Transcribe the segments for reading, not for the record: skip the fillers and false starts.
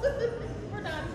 We're done.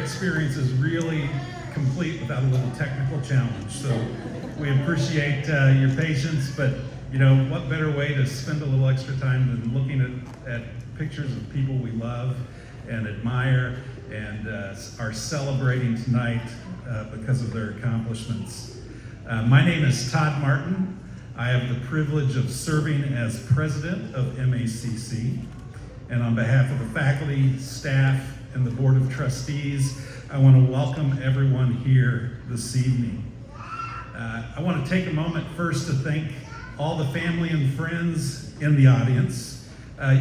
experience is really complete without a little technical challenge. So we appreciate your patience, but you know, what better way to spend a little extra time than looking at pictures of people we love and admire and are celebrating tonight because of their accomplishments. My name is Todd Martin. I have the privilege of serving as president of MACC. And on behalf of the faculty, staff, and the Board of Trustees, I want to welcome everyone here this evening. I want to take a moment first to thank all the family and friends in the audience.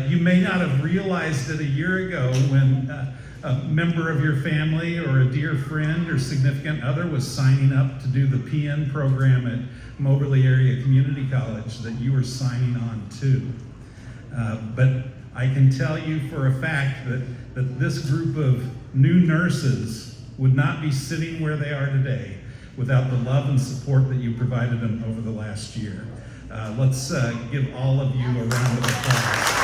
You may not have realized it a year ago when a member of your family or a dear friend or significant other was signing up to do the PN program at Moberly Area Community College that you were signing on to. But I can tell you for a fact that this group of new nurses would not be sitting where they are today without the love and support that you provided them over the last year. Let's give all of you a round of applause.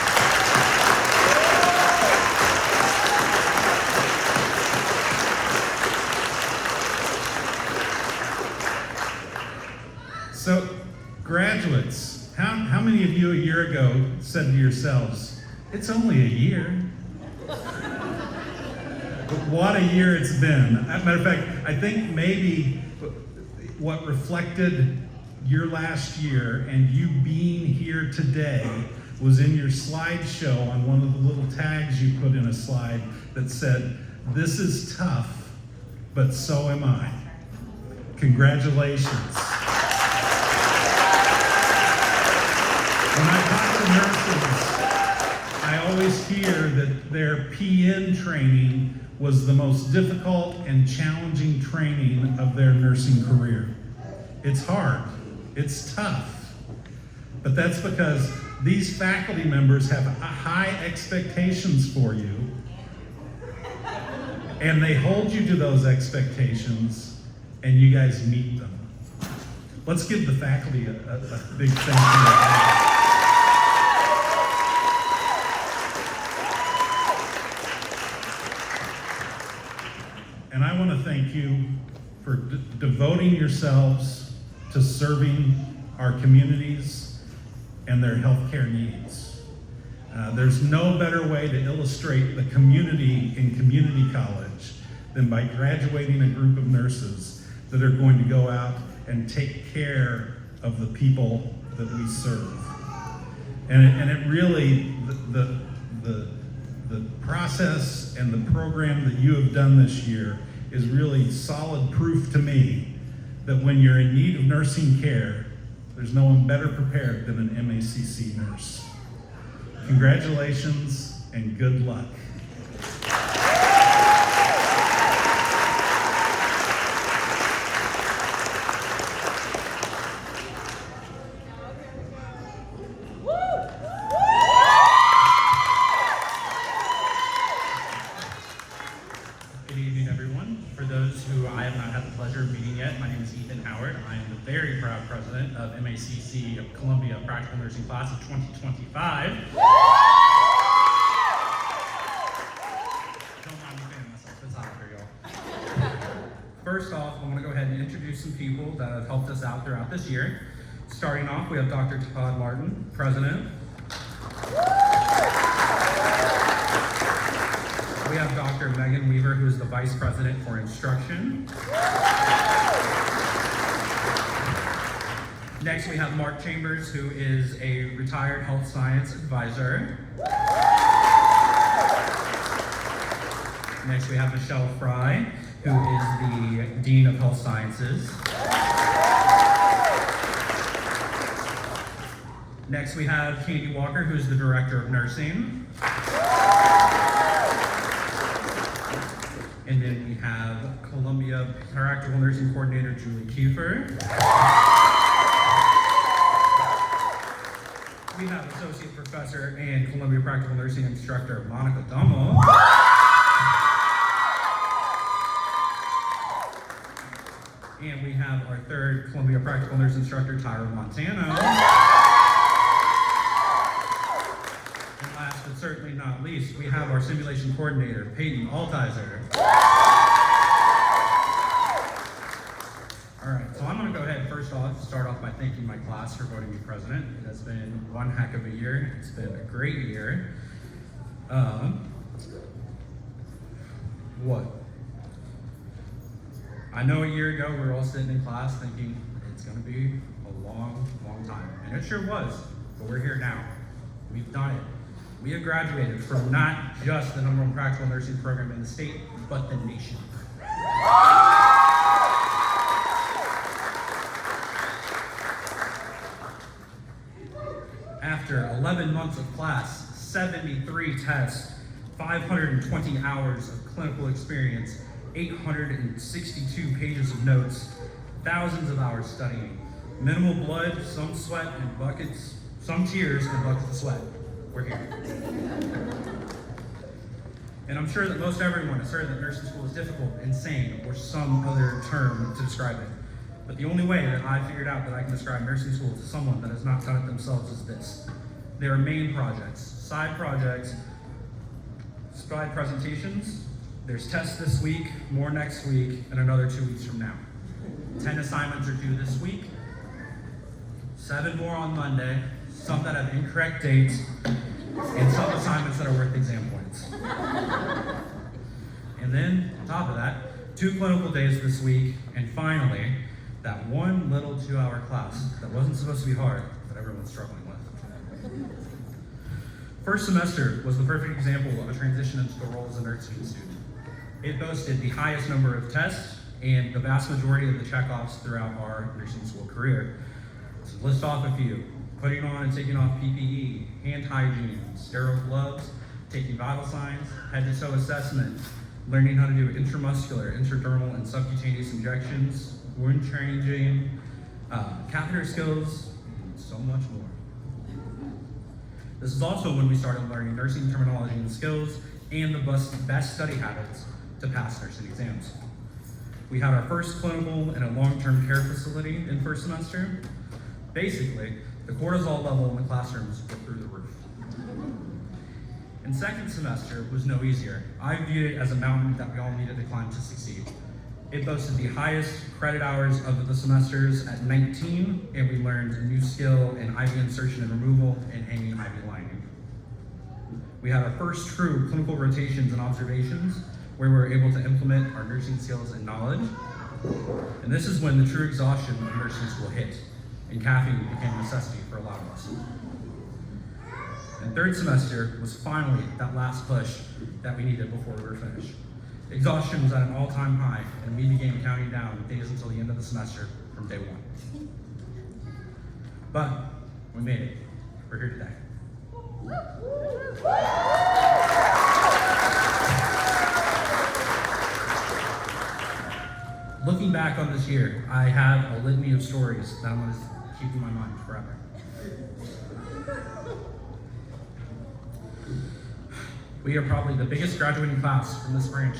So, graduates, how many of you a year ago said to yourselves, it's only a year? But what a year it's been. As a matter of fact, I think maybe what reflected your last year and you being here today was in your slideshow on one of the little tags you put in a slide that said, this is tough, but so am I. Congratulations. When I talk to nurses, I always hear that their PN training was the most difficult and challenging training of their nursing career. It's hard, it's tough, but that's because these faculty members have high expectations for you, and they hold you to those expectations, and you guys meet them. Let's give the faculty a big thank you. And I want to thank you for devoting yourselves to serving our communities and their healthcare needs. There's no better way to illustrate the community in community college than by graduating a group of nurses that are going to go out and take care of the people that we serve. And it really, the process and the program that you have done this year is really solid proof to me that when you're in need of nursing care, there's no one better prepared than an MACC nurse. Congratulations and good luck. Good evening, everyone. For those who I have not had the pleasure of meeting yet, my name is Ethan Howard. I am the very proud president of MACC of Columbia Practical Nursing Class of 2025. Don't mind me fanning myself. It's hot here, y'all. First off, I want to go ahead and introduce some people that have helped us out throughout this year. Starting off, we have Dr. Todd Martin, president. We have Dr. Megan Weaver, who is the Vice President for Instruction. Next, we have Mark Chambers, who is a retired health science advisor. Next, we have Michelle Fry, who is the Dean of Health Sciences. Next, we have Candy Walker, who is the Director of Nursing. And then we have Columbia Practical Nursing Coordinator Julie Kiefer. We have Associate Professor and Columbia Practical Nursing Instructor Monica Dummel. And we have our third Columbia Practical Nurse Instructor, Tyra Montano. And last but certainly not least, we have our Simulation Coordinator, Peyton Altizer. first off start off by thanking my class for voting me president. It has been one heck of a year. It's been a great year. What? I know a year ago we were all sitting in class thinking it's going to be a long, long time. And it sure was, but we're here now. We've done it. We have graduated from not just the #1 practical nursing program in the state, but the nation. After 11 months of class, 73 tests, 520 hours of clinical experience, 862 pages of notes, thousands of hours studying, minimal blood, some sweat and buckets, some tears and buckets of sweat. We're here. And I'm sure that most everyone has heard that nursing school is difficult, insane, or some other term to describe it. But the only way that I figured out that I can describe nursing school to someone that has not done it themselves is this. There are main projects, side presentations. There's tests this week, more next week, and another 2 weeks from now. 10 assignments are due this week, 7 more on Monday, some that have incorrect dates, and some assignments that are worth exam points. And then, on top of that, 2 clinical days this week, and finally, that one little 2-hour class that wasn't supposed to be hard, but everyone's struggling with. First semester was the perfect example of a transition into the role as a nursing student. It boasted the highest number of tests and the vast majority of the checkoffs throughout our nursing school career. To list off a few: putting on and taking off PPE, hand hygiene, sterile gloves, taking vital signs, head to toe assessment, learning how to do intramuscular, intradermal, and subcutaneous injections, wound changing, catheter skills, and so much more. This is also when we started learning nursing terminology and skills and the best study habits to pass nursing exams. We had our first clinical in a long-term care facility in first semester. Basically, the cortisol level in the classrooms were through the roof. And second semester was no easier. I viewed it as a mountain that we all needed to climb to succeed. It boasted the highest credit hours of the semesters at 19, and we learned a new skill in IV insertion and removal and hanging IV lining. We had our first true clinical rotations and observations, where we were able to implement our nursing skills and knowledge. And this is when the true exhaustion of nursing school hit, and caffeine became a necessity for a lot of us. And third semester was finally that last push that we needed before we were finished. Exhaustion was at an all-time high, and we began counting down days until the end of the semester from day 1. But we made it. We're here today. Looking back on this year, I have a litany of stories that I'm going to keep in my mind forever. We are probably the biggest graduating class from this branch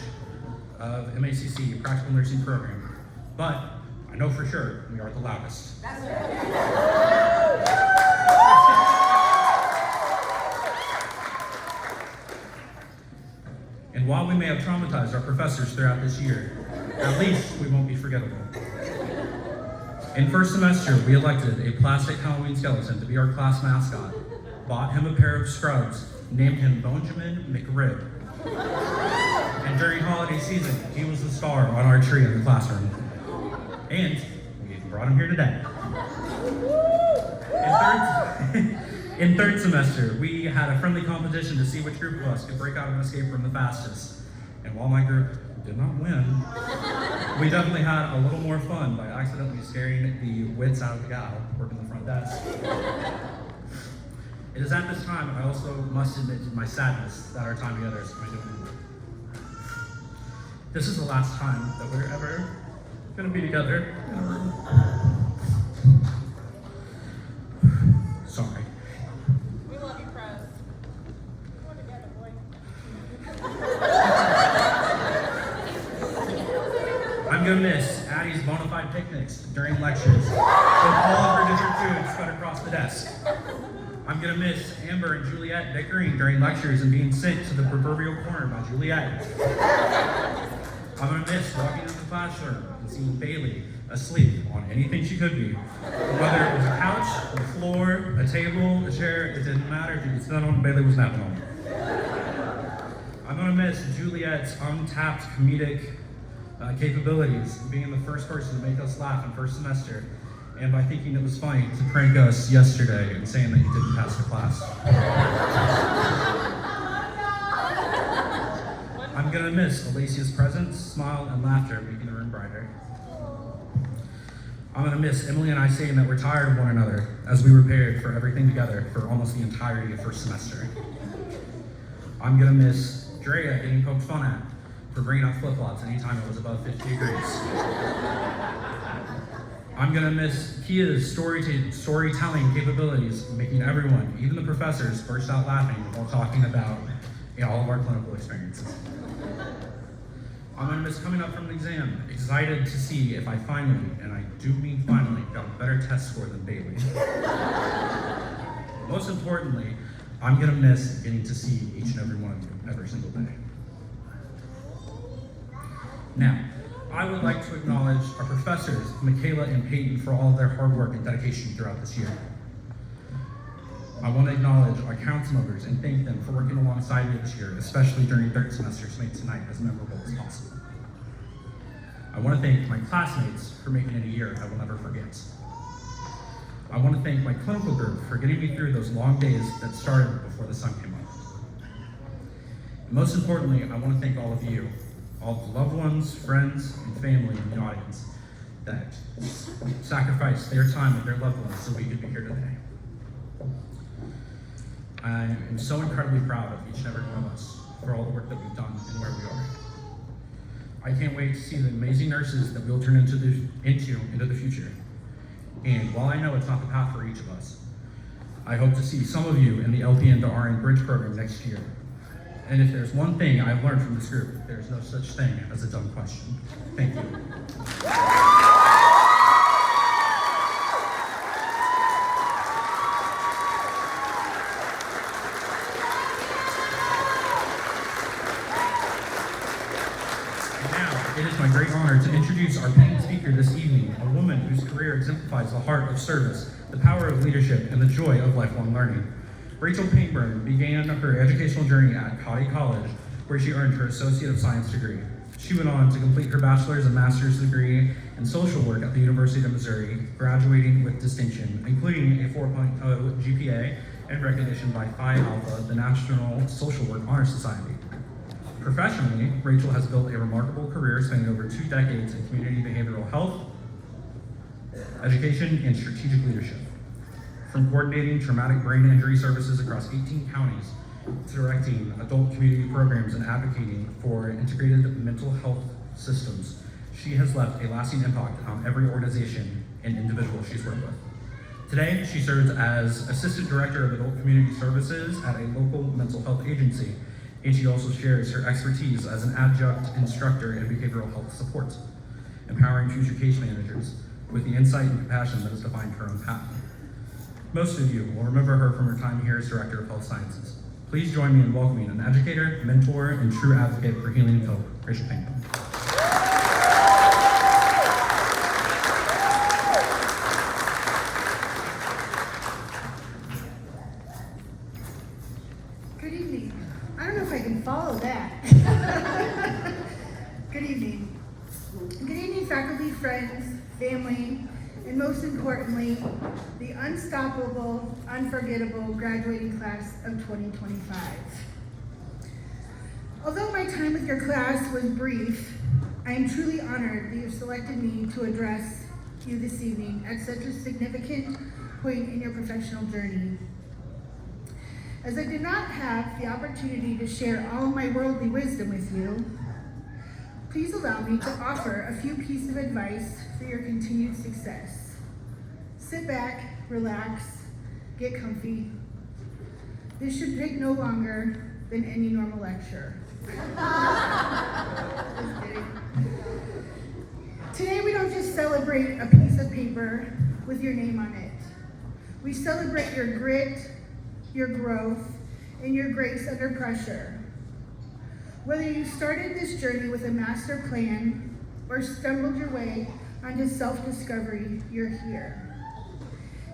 of MACC Practical Nursing Program, but I know for sure we are the loudest. And while we may have traumatized our professors throughout this year, at least we won't be forgettable. In first semester, we elected a plastic Halloween skeleton to be our class mascot, bought him a pair of scrubs, named him Benjamin McRib. And during holiday season, he was the star on our tree in the classroom. And we brought him here today. In third semester, we had a friendly competition to see which group of us could break out of an escape room the fastest. And while my group did not win, we definitely had a little more fun by accidentally scaring the wits out of the gal working the front desk. It is at this time I also must admit to my sadness that our time together is going to end. This is the last time that we're ever going to be together in a room. Sorry. We love you, Prez. We're together, boy. I'm going to miss Addie's bona fide picnics during lectures with all of her different foods spread across the desk. I'm going to miss Amber and Juliet bickering during lectures and being sent to the proverbial corner by Juliet. I'm going to miss walking into the classroom and seeing Bailey asleep on anything she could be. Whether it was a couch, a floor, a table, a chair, it didn't matter. If you could sit on, Bailey was napping on it. I'm gonna miss Juliet's untapped comedic capabilities, being the first person to make us laugh in first semester, and by thinking it was funny to prank us yesterday and saying that you didn't pass the class. I'm gonna miss Alicia's presence, smile, and laughter, making the room brighter. I'm gonna miss Emily and I saying that we're tired of one another as we prepared for everything together for almost the entirety of first semester. I'm gonna miss Drea getting poked fun at for bringing out flip-flops anytime it was above 50 degrees. I'm gonna miss Kia's storytelling capabilities, making everyone, even the professors, burst out laughing while talking about all of our clinical experiences. I'm gonna miss coming up from an exam, excited to see if I finally, and I do mean finally, got a better test score than Bailey. Most importantly, I'm gonna miss getting to see each and every one of you every single day. Now, I would like to acknowledge our professors, Michaela and Peyton, for all of their hard work and dedication throughout this year. I want to acknowledge our council members and thank them for working alongside me this year, especially during third semester, to make tonight as memorable as possible. I want to thank my classmates for making it a year I will never forget. I want to thank my clinical group for getting me through those long days that started before the sun came up. And most importantly, I want to thank all of you, all the loved ones, friends, and family in the audience that sacrificed their time with their loved ones so we could be here today. I am so incredibly proud of each and every one of us for all the work that we've done and where we are. I can't wait to see the amazing nurses that we'll turn into the future. And while I know it's not the path for each of us, I hope to see some of you in the LPN to RN Bridge program next year. And if there's one thing I've learned from this group, there's no such thing as a dumb question. Thank you. Now, it is my great honor to introduce our main speaker this evening, a woman whose career exemplifies the heart of service, the power of leadership, and the joy of lifelong learning. Rachel Painburn began her educational journey at Cotty College, where she earned her Associate of Science degree. She went on to complete her bachelor's and master's degree in social work at the University of Missouri, graduating with distinction, including a 4.0 GPA and recognition by Phi Alpha, the National Social Work Honor Society. Professionally, Rachel has built a remarkable career spanning over 2 decades in community behavioral health, education, and strategic leadership. From coordinating traumatic brain injury services across 18 counties, to directing adult community programs and advocating for integrated mental health systems, she has left a lasting impact on every organization and individual she's worked with. Today, she serves as Assistant Director of Adult Community Services at a local mental health agency, and she also shares her expertise as an adjunct instructor in behavioral health support, empowering future case managers with the insight and compassion that has defined her own path. Most of you will remember her from her time here as Director of Health Sciences. Please join me in welcoming an educator, mentor, and true advocate for healing and hope, Rachel Painburn. Good evening. I don't know if I can follow that. Good evening. Good evening, faculty, friends, family, and most importantly, the unstoppable, unforgettable graduating class of 2025. Although my time with your class was brief, I am truly honored that you've selected me to address you this evening at such a significant point in your professional journey. As I did not have the opportunity to share all of my worldly wisdom with you, please allow me to offer a few pieces of advice for your continued success. Sit back, relax, get comfy. This should take no longer than any normal lecture. Just kidding. Today we don't just celebrate a piece of paper with your name on it. We celebrate your grit, your growth, and your grace under pressure. Whether you started this journey with a master plan or stumbled your way onto self-discovery, you're here.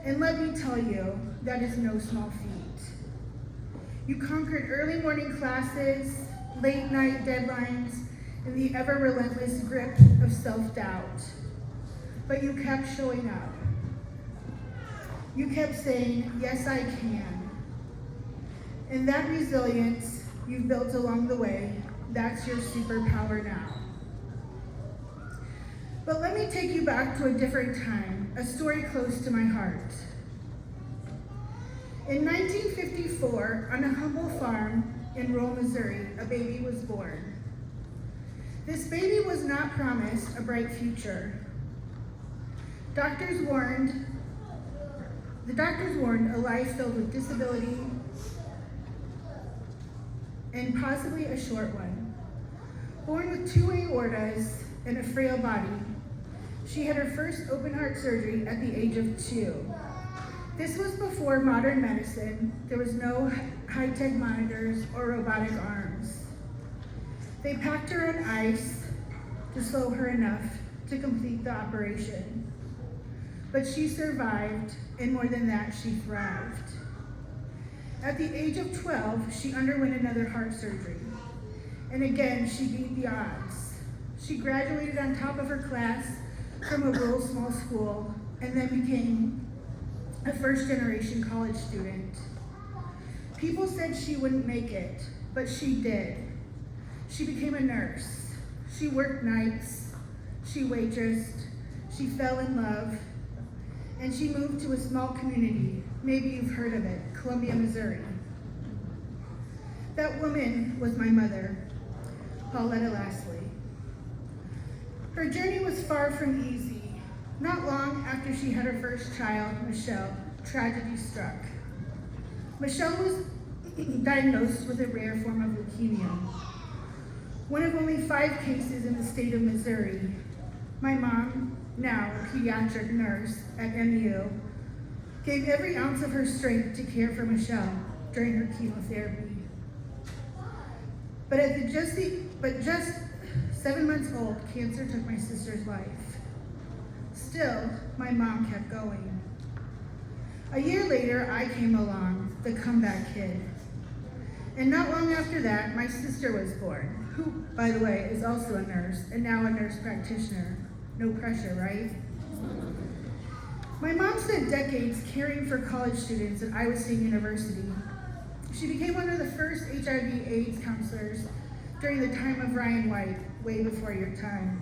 And let me tell you, that is no small feat. You conquered early morning classes, late night deadlines, and the ever-relentless grip of self-doubt. But you kept showing up. You kept saying, yes, I can. And that resilience you've built along the way, that's your superpower now. But let me take you back to a different time, a story close to my heart. In 1954, on a humble farm in rural Missouri, a baby was born. This baby was not promised a bright future. The doctors warned a life filled with disability and possibly a short one. Born with 2 aortas and a frail body, she had her first open heart surgery at the age of 2. This was before modern medicine. There was no high-tech monitors or robotic arms. They packed her on ice to slow her enough to complete the operation. But she survived, and more than that, she thrived. At the age of 12, she underwent another heart surgery. And again, she beat the odds. She graduated on top of her class from a rural small school, and then became a first-generation college student. People said she wouldn't make it, but she did. She became a nurse. She worked nights. She waitressed. She fell in love. And she moved to a small community. Maybe you've heard of it, Columbia, Missouri. That woman was my mother, Pauletta Lastly. Her journey was far from easy. Not long after she had her first child, Michelle, tragedy struck. Michelle was diagnosed with a rare form of leukemia, one of only 5 cases in the state of Missouri. My mom, now a pediatric nurse at MU, gave every ounce of her strength to care for Michelle during her chemotherapy. But just 7 months old, cancer took my sister's life. Still, my mom kept going. A year later, I came along, the comeback kid. And not long after that, my sister was born, who, by the way, is also a nurse, and now a nurse practitioner. No pressure, right? My mom spent decades caring for college students at Iowa State University. She became one of the first HIV/AIDS counselors during the time of Ryan White, way before your time.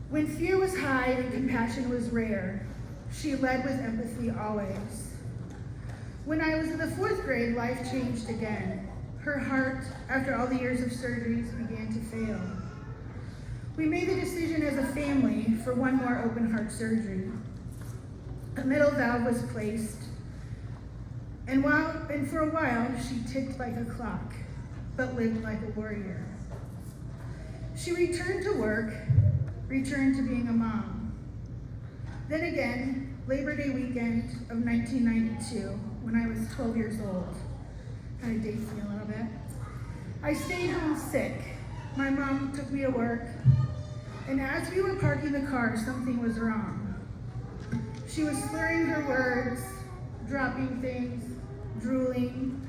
When fear was high and compassion was rare, she led with empathy always. When I was in the 4th grade, life changed again. Her heart, after all the years of surgeries, began to fail. We made the decision as a family for one more open heart surgery. A middle valve was placed, and for a while, she ticked like a clock, but lived like a warrior. She returned to work, returned to being a mom. Then again, Labor Day weekend of 1992, when I was 12 years old, kind of dates me a little bit, I stayed home sick. My mom took me to work, and as we were parking the car, something was wrong. She was slurring her words, dropping things, drooling.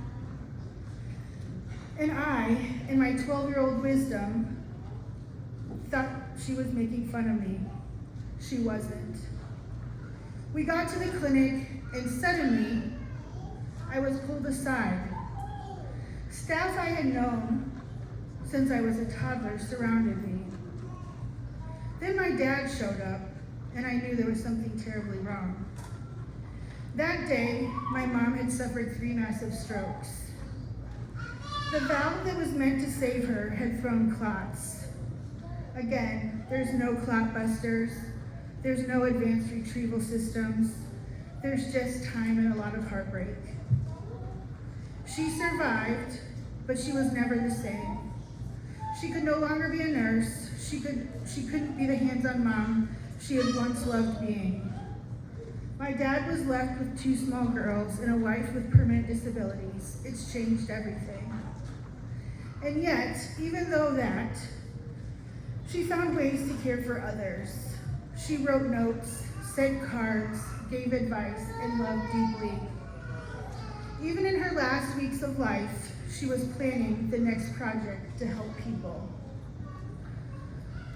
And I, in my 12-year-old wisdom, thought she was making fun of me. She wasn't. We got to the clinic, and suddenly, I was pulled aside. Staff I had known since I was a toddler surrounded me. Then my dad showed up, and I knew there was something terribly wrong. That day, my mom had suffered 3 massive strokes. The valve that was meant to save her had thrown clots. Again, there's no clot busters, there's no advanced retrieval systems, there's just time and a lot of heartbreak. She survived, but she was never the same. She could no longer be a nurse. She couldn't be the hands-on mom she had once loved being. My dad was left with 2 small girls and a wife with permanent disabilities. It's changed everything. And yet, even though that, She found ways to care for others. She wrote notes, sent cards, gave advice, and loved deeply. Even in her last weeks of life, she was planning the next project to help people.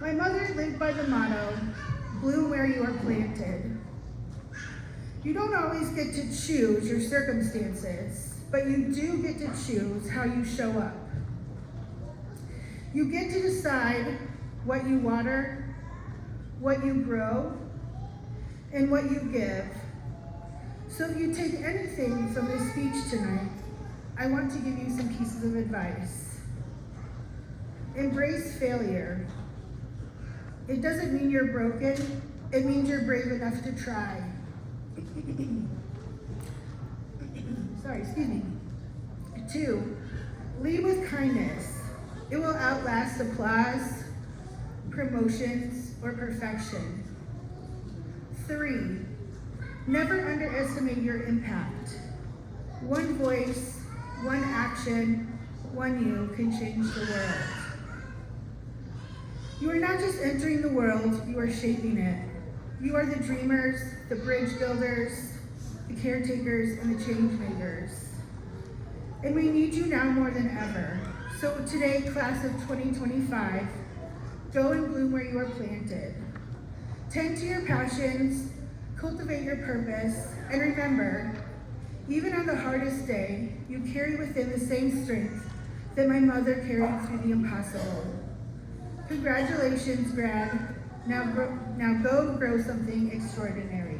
My mother lived by the motto, bloom where you are planted. You don't always get to choose your circumstances, but you do get to choose how you show up. You get to decide what you water, what you grow, and what you give. So if you take anything from this speech tonight, I want to give you some pieces of advice. Embrace failure. It doesn't mean you're broken, it means you're brave enough to try. Sorry, excuse me. 2, lead with kindness. It will outlast applause, promotions, or perfection. 3, never underestimate your impact. One voice, one action, one you can change the world. You are not just entering the world, you are shaping it. You are the dreamers, the bridge builders, the caretakers, and the change makers. And we need you now more than ever. So today, class of 2025, go and bloom where you are planted. Tend to your passions, cultivate your purpose, and remember, even on the hardest day, you carry within the same strength that my mother carried through the impossible. Congratulations, grad. Now go grow something extraordinary.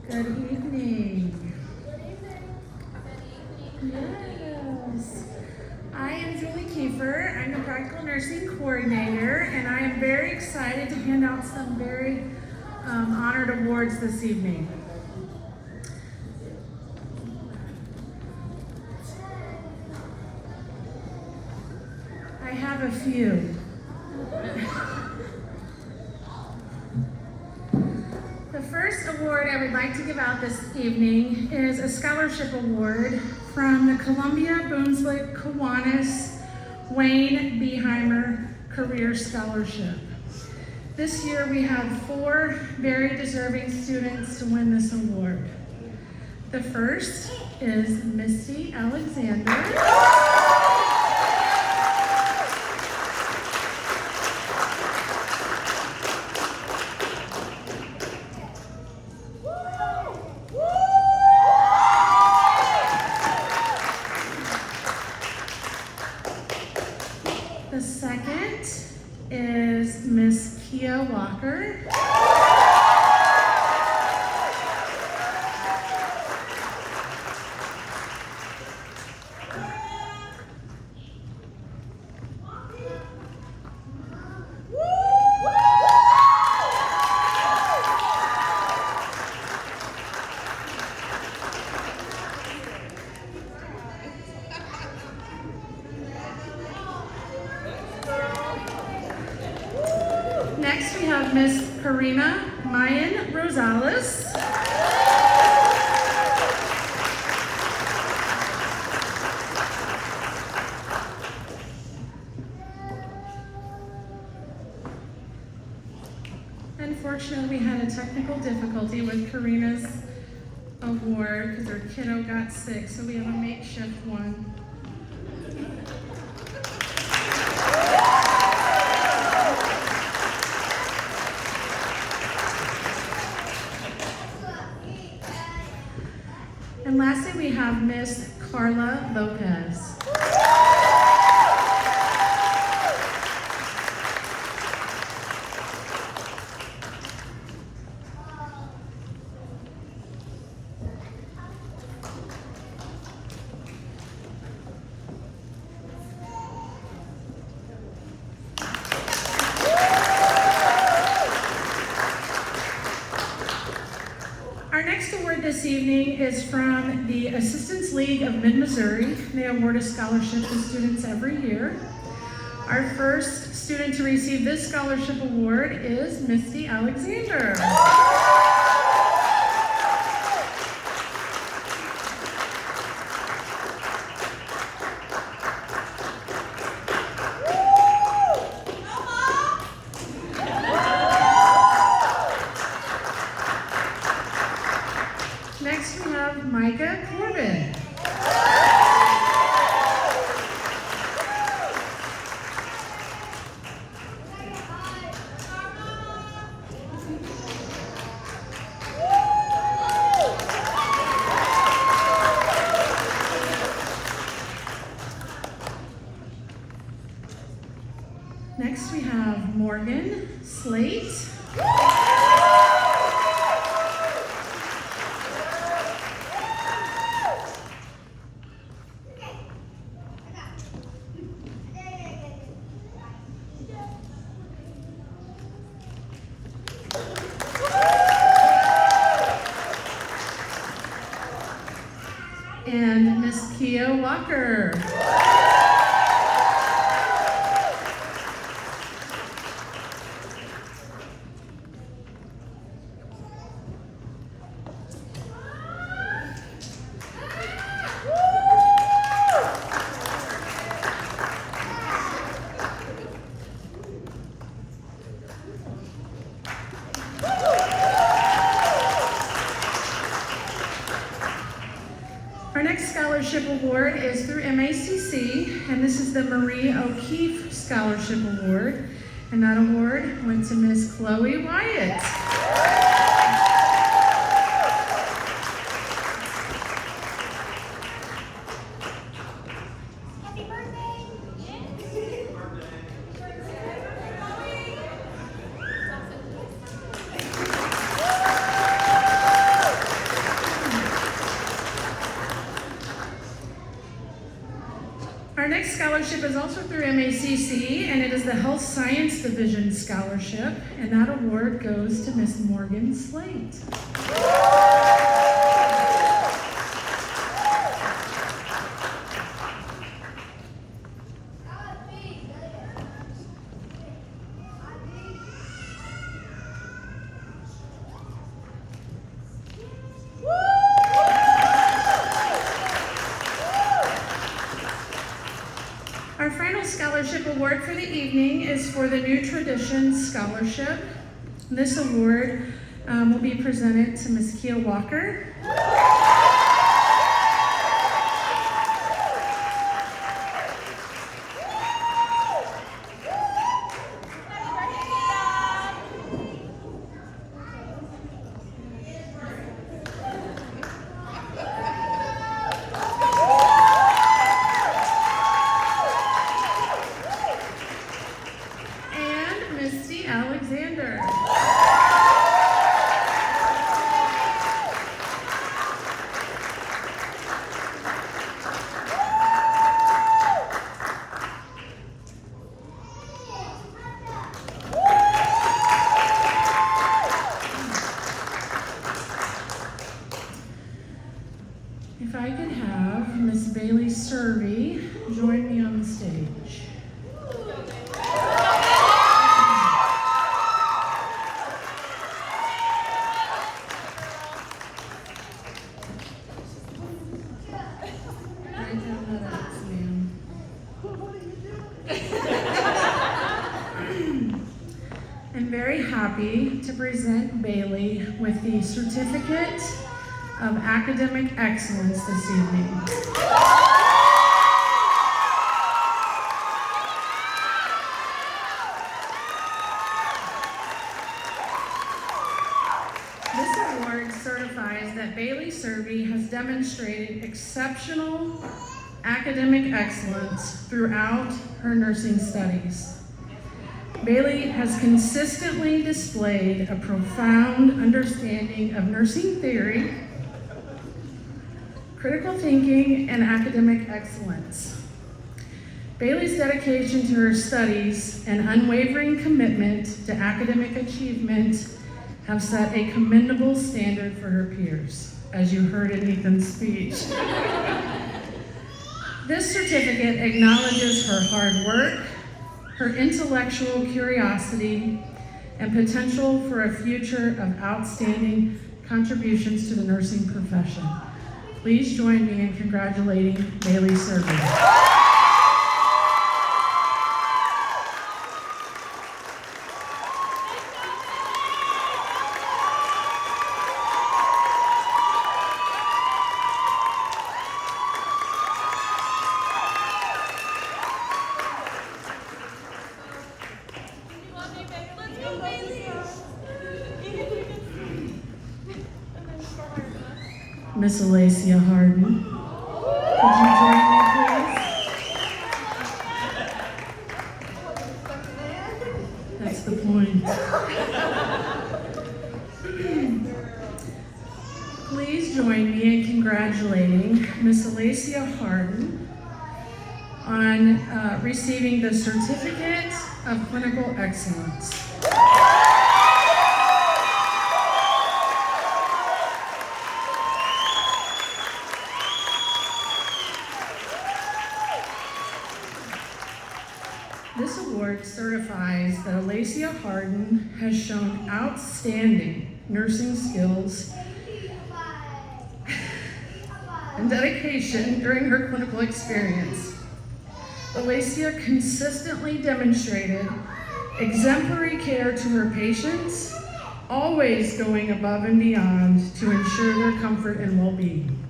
Good evening. Yes. I am Julie Kiefer. I'm the Practical Nursing Coordinator, and I am very excited to hand out some very honored awards this evening. I have a few. The first award I would like to give out this evening is a scholarship award from the Columbia Boonslick Kiwanis Wayne Beheimer Career Scholarship. This year we have 4 very deserving students to win this award. The first is Misty Alexander. The second is Miss Kia Walker. Next, we have Miss Karina Mayan Rosales. Unfortunately, we had a technical difficulty with Karina's award because her kiddo got sick, so we have a makeshift one. And lastly, we have Miss Carla Lopez. evening is from the Assistance League of Mid-Missouri. They award a scholarship to students every year. Our first student to receive this scholarship award is Misty Alexander. Next we have Micah Corbin. Next we have Morgan Slate. And Miss Kia Walker. Our next scholarship award is through MACC, and this is the Marie O'Keefe Scholarship Award. And that award went to Miss Chloe Wyatt. Happy birthday! Our next scholarship is also through MACC, and it is the Health Science Division Scholarship, and that award goes to Miss Morgan Slate. Our final scholarship award for the evening is for the New Traditions Scholarship. This award will be presented to Miss Kia Walker. And Misty Alexander. If I could have Miss Bailey Servey join me on the stage. Right down that axe, ma'am. I'm very happy to present Bailey with the Certificate of Academic Excellence this evening. This award certifies that Bailey Servey has demonstrated exceptional academic excellence throughout her nursing studies. Bailey has consistently displayed a profound understanding of nursing theory, critical thinking, and academic excellence. Bailey's dedication to her studies and unwavering commitment to academic achievement have set a commendable standard for her peers. as you heard in Ethan's speech. This certificate acknowledges her hard work, her intellectual curiosity, and potential for a future of outstanding contributions to the nursing profession. Please join me in congratulating Bailey Serby. Let's go, Bailey. Miss Alacia Harden, could you join me, please? That's the point. Please join me in congratulating Miss Alacia Harden on receiving the Certificate of Clinical Excellence. This award certifies that Alacia Harden has shown outstanding nursing skills and dedication during her clinical experience. Alacia consistently demonstrated exemplary care to her patients, always going above and beyond to ensure their comfort and well-being.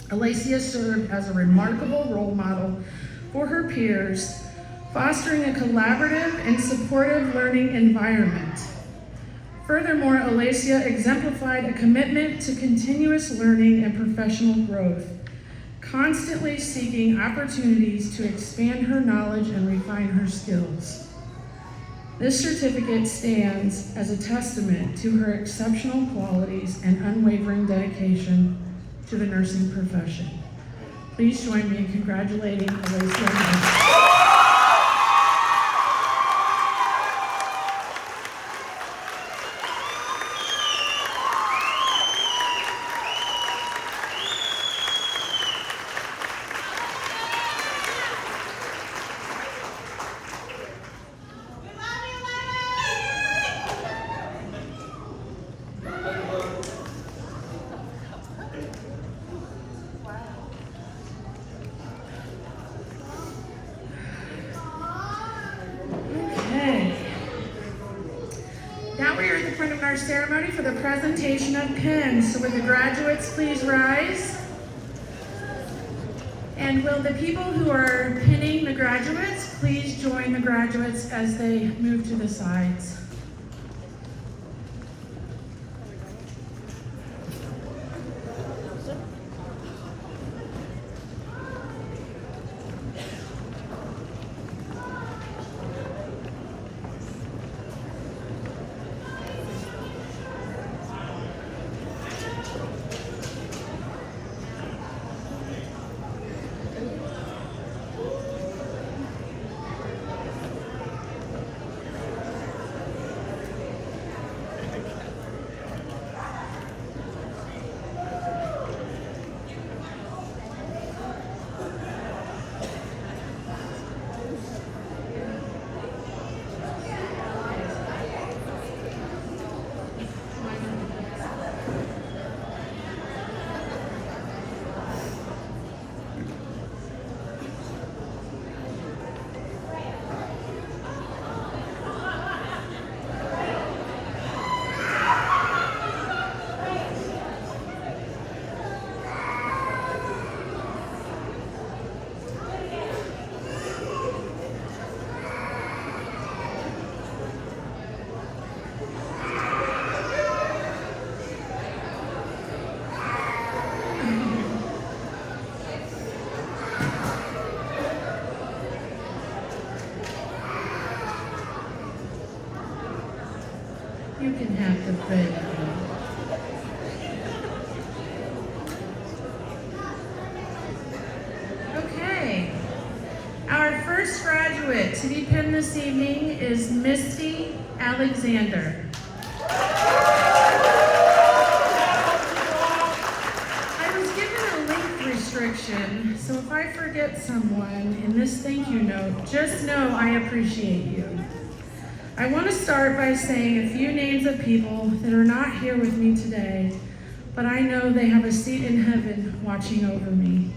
Alacia served as a remarkable role model for her peers, fostering a collaborative and supportive learning environment. Furthermore, Alacia exemplified a commitment to continuous learning and professional growth, constantly seeking opportunities to expand her knowledge and refine her skills. This certificate stands as a testament to her exceptional qualities and unwavering dedication to the nursing profession. Please join me in congratulating Alacia Harden. Now we are at the point of our ceremony for the presentation of pins. So would the graduates please rise? And will the people who are pinning the graduates please join the graduates as they move to the sides? You can have the baby. Okay. Our first graduate to be pinned this evening is Misty Alexander. benediction, so if I forget someone in this thank you note, just know I appreciate you. I want to start by saying a few names of people that are not here with me today, but I know they have a seat in heaven watching over me.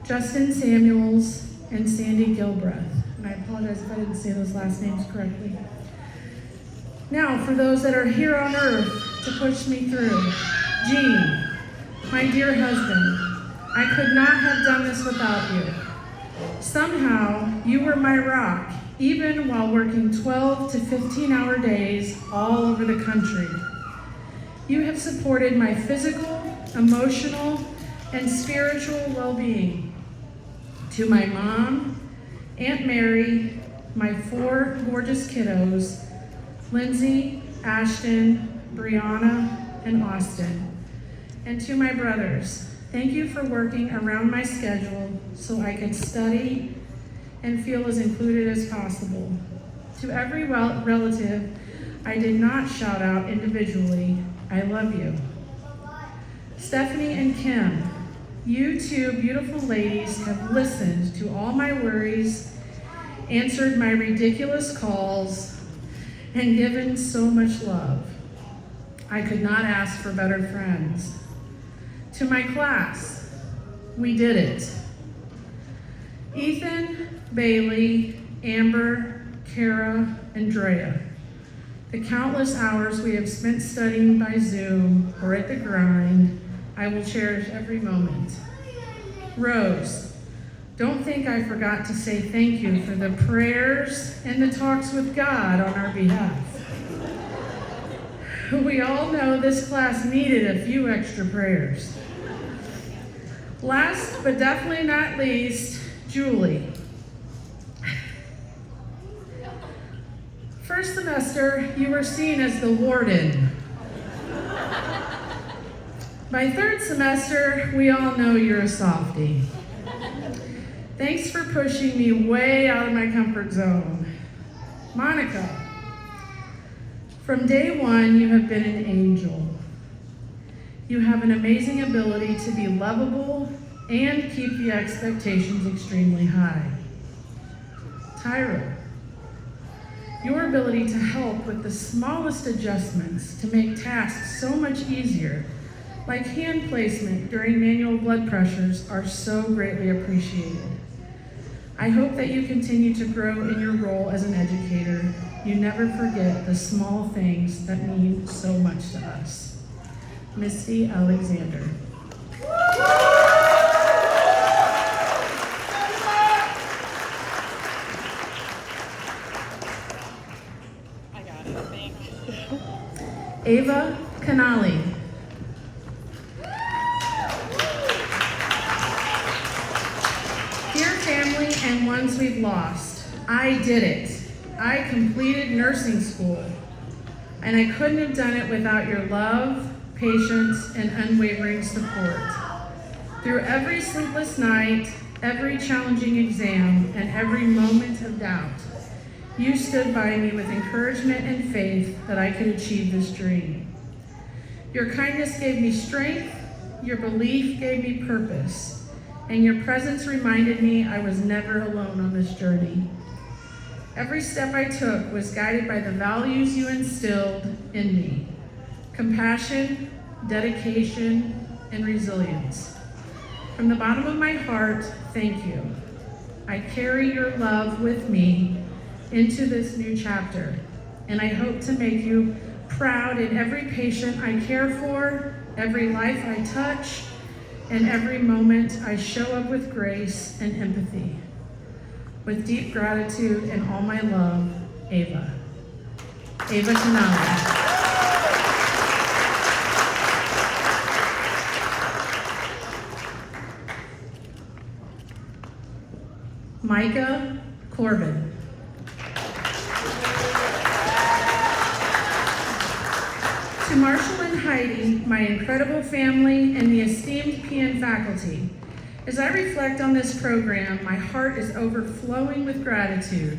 Justin Samuels and Sandy Gilbreth. And I apologize if I didn't say those last names correctly. Now, for those that are here on earth to push me through. Gene, my dear husband, I could not have done this without you. Somehow, you were my rock, even while working 12 to 15-hour days all over the country. You have supported my physical, emotional, and spiritual well-being. To my mom, Aunt Mary, my 4 gorgeous kiddos, Lindsay, Ashton, Brianna, and Austin. And to my brothers, thank you for working around my schedule so I could study and feel as included as possible. To every relative I did not shout out individually, I love you. Stephanie and Kim, you two beautiful ladies have listened to all my worries, answered my ridiculous calls, and given so much love. I could not ask for better friends. To my class, we did it. Ethan, Bailey, Amber, Kara, and Drea. The countless hours we have spent studying by Zoom or at the grind, I will cherish every moment. Rose, don't think I forgot to say thank you for the prayers and the talks with God on our behalf. We all know this class needed a few extra prayers. Last but definitely not least, Julie. First semester, you were seen as the warden. By third semester, we all know you're a softie. Thanks for pushing me way out of my comfort zone. Monica, from day one, you have been an angel. You have an amazing ability to be lovable and keep the expectations extremely high. Tyra, your ability to help with the smallest adjustments to make tasks so much easier, like hand placement during manual blood pressures, are so greatly appreciated. I hope that you continue to grow in your role as an educator. You never forget the small things that mean so much to us. Misty Alexander. I got it, I think. Ava Canali. Dear family and ones we've lost, I did it. I completed nursing school, and I couldn't have done it without your love, patience, and unwavering support. Through every sleepless night, every challenging exam, and every moment of doubt, you stood by me with encouragement and faith that I could achieve this dream. Your kindness gave me strength, your belief gave me purpose, and your presence reminded me I was never alone on this journey. Every step I took was guided by the values you instilled in me: compassion, dedication, and resilience. From the bottom of my heart, thank you. I carry your love with me into this new chapter, and I hope to make you proud in every patient I care for, every life I touch, and every moment I show up with grace and empathy. With deep gratitude and all my love, Ava. Ava Canali. Micah Corbin. To Marshall and Heidi, my incredible family, and the esteemed PN faculty, as I reflect on this program, my heart is overflowing with gratitude.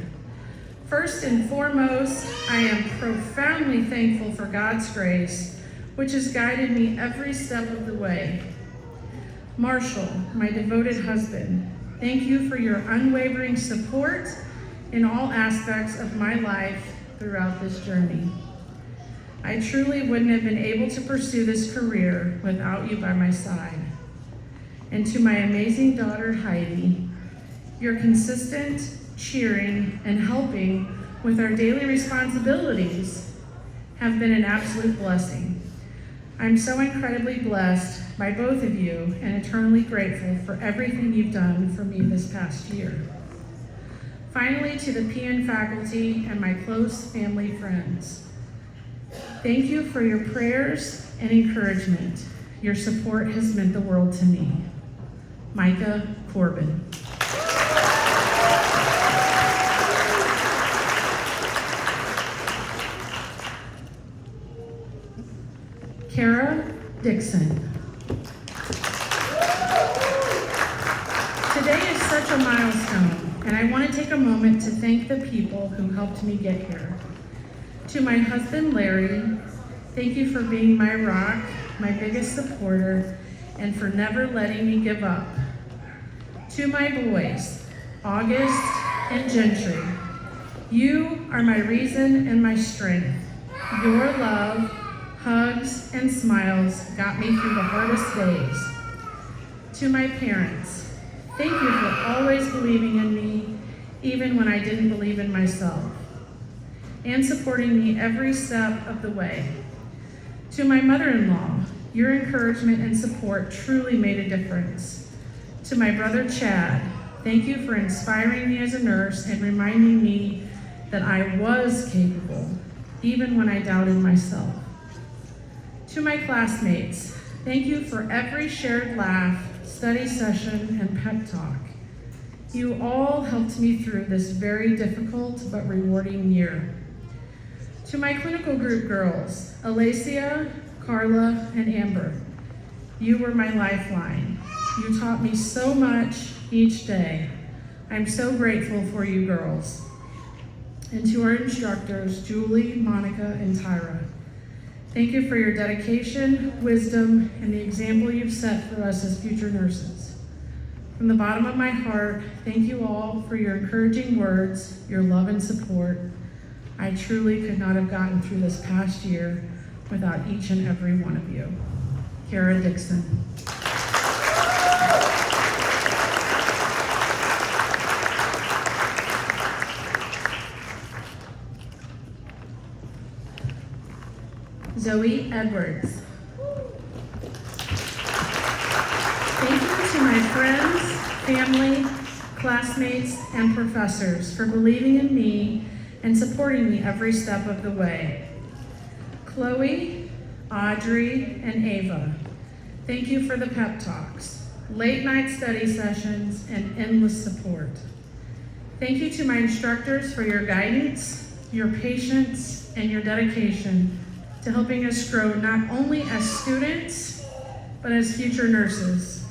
First and foremost, I am profoundly thankful for God's grace, which has guided me every step of the way. Marshall, my devoted husband, thank you for your unwavering support in all aspects of my life throughout this journey. I truly wouldn't have been able to pursue this career without you by my side. And to my amazing daughter, Heidi, your consistent cheering and helping with our daily responsibilities have been an absolute blessing. I'm so incredibly blessed by both of you and eternally grateful for everything you've done for me this past year. Finally, to the PN faculty and my close family friends, thank you for your prayers and encouragement. Your support has meant the world to me. Micah Corbin. Kara Dixon. Today is such a milestone, and I want to take a moment to thank the people who helped me get here. To my husband, Larry, thank you for being my rock, my biggest supporter, and for never letting me give up. To my boys, August and Gentry, you are my reason and my strength. Your love, hugs, and smiles got me through the hardest days. To my parents, thank you for always believing in me, even when I didn't believe in myself, and supporting me every step of the way. To my mother-in-law, your encouragement and support truly made a difference. To my brother Chad, thank you for inspiring me as a nurse and reminding me that I was capable, even when I doubted myself. To my classmates, thank you for every shared laugh, study session, and pep talk. You all helped me through this very difficult but rewarding year. To my clinical group girls, Alacia, Carla, and Amber, you were my lifeline. You taught me so much each day. I'm so grateful for you girls. And to our instructors, Julie, Monica, and Tyra, thank you for your dedication, wisdom, and the example you've set for us as future nurses. From the bottom of my heart, thank you all for your encouraging words, your love and support. I truly could not have gotten through this past year without each and every one of you. Kara Dixon. Zoe Edwards. Thank you to my friends, family, classmates, and professors for believing in me and supporting me every step of the way. Chloe, Audrey, and Ava, thank you for the pep talks, late night study sessions, and endless support. Thank you to my instructors for your guidance, your patience, and your dedication to helping us grow not only as students, but as future nurses.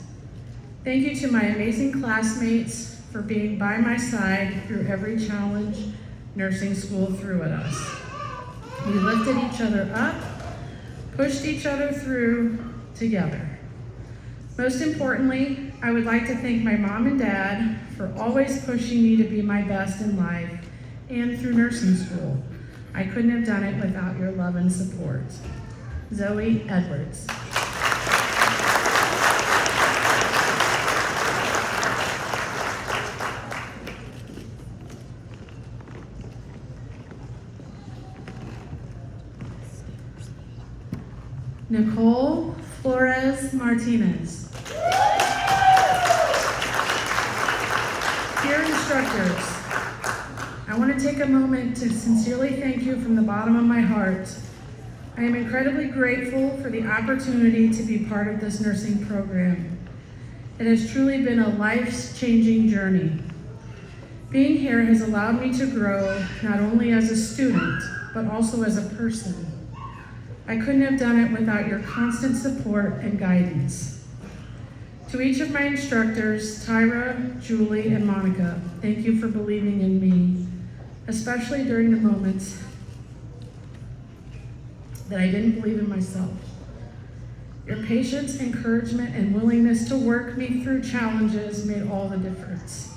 Thank you to my amazing classmates for being by my side through every challenge nursing school threw at us. We lifted each other up, pushed each other through together. Most importantly, I would like to thank my mom and dad for always pushing me to be my best in life and through nursing school. I couldn't have done it without your love and support. Zoe Edwards. Nicole Flores Martinez. Dear instructors, I want to take a moment to sincerely thank you from the bottom of my heart. I am incredibly grateful for the opportunity to be part of this nursing program. It has truly been a life-changing journey. Being here has allowed me to grow not only as a student, but also as a person. I couldn't have done it without your constant support and guidance. To each of my instructors, Tyra, Julie, and Monica, thank you for believing in me, especially during the moments that I didn't believe in myself. Your patience, encouragement, and willingness to work me through challenges made all the difference.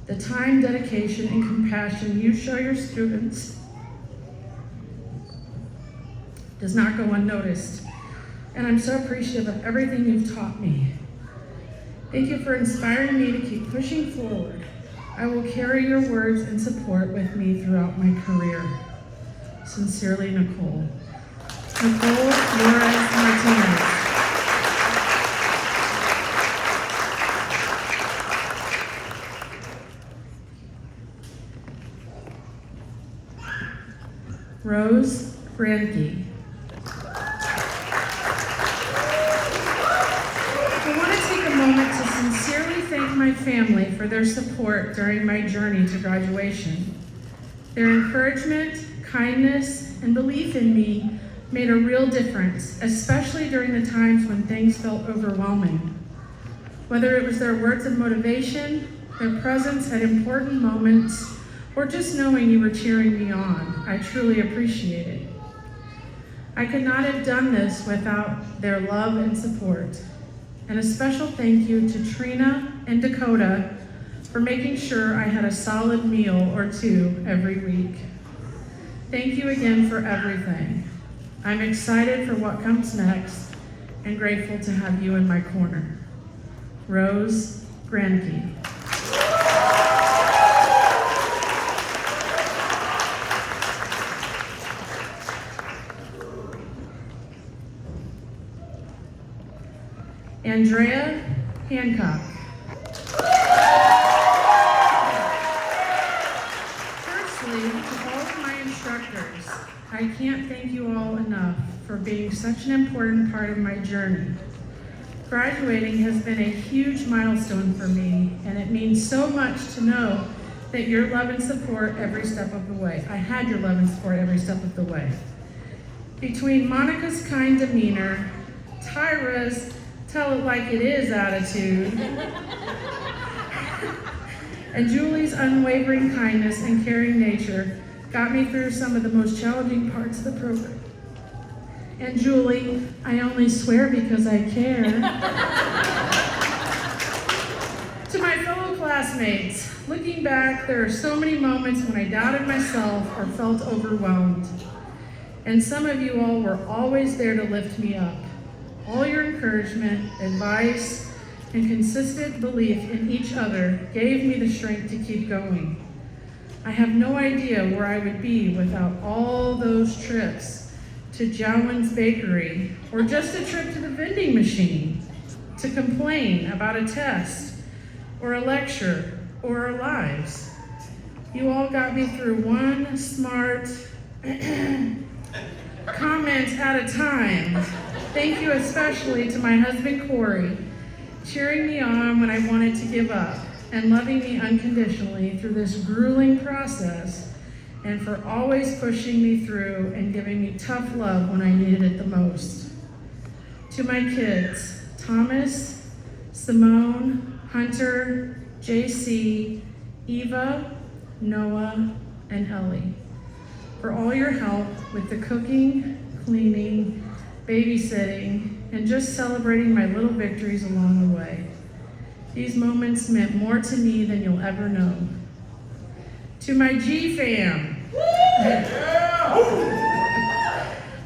The time, dedication, and compassion you show your students does not go unnoticed, and I'm so appreciative of everything you've taught me. Thank you for inspiring me to keep pushing forward. I will carry your words and support with me throughout my career. Sincerely, Nicole. Nicole Flores Martinez. Rose Branke. I want to take a moment to sincerely thank my family for their support during my journey to graduation. Their encouragement, kindness, and belief in me made a real difference, especially during the times when things felt overwhelming. Whether it was their words of motivation, their presence at important moments, or just knowing you were cheering me on, I truly appreciate it. I could not have done this without their love and support. And a special thank you to Trina and Dakota for making sure I had a solid meal or two every week. Thank you again for everything. I'm excited for what comes next and grateful to have you in my corner. Rose Granke. Andrea Hancock. Firstly, to all of my instructors, I can't thank you all enough for being such an important part of my journey. Graduating has been a huge milestone for me, and it means so much to know that your love and support every step of the way. I had your love and support every step of the way. Between Monica's kind demeanor, Tyra's tell it like it is attitude, and Julie's unwavering kindness and caring nature got me through some of the most challenging parts of the program. And Julie, I only swear because I care. To my fellow classmates, looking back, there are so many moments when I doubted myself or felt overwhelmed. And some of you all were always there to lift me up. All your encouragement, advice, and consistent belief in each other gave me the strength to keep going. I have no idea where I would be without all those trips to Jowan's Bakery, or just a trip to the vending machine to complain about a test, or a lecture, or our lives. You all got me through one smart comment at a time. Thank you especially to my husband, Corey, cheering me on when I wanted to give up and loving me unconditionally through this grueling process, and for always pushing me through and giving me tough love when I needed it the most. To my kids, Thomas, Simone, Hunter, JC, Eva, Noah, and Ellie, for all your help with the cooking, cleaning, babysitting, and just celebrating my little victories along the way. These moments meant more to me than you'll ever know. To my G fam,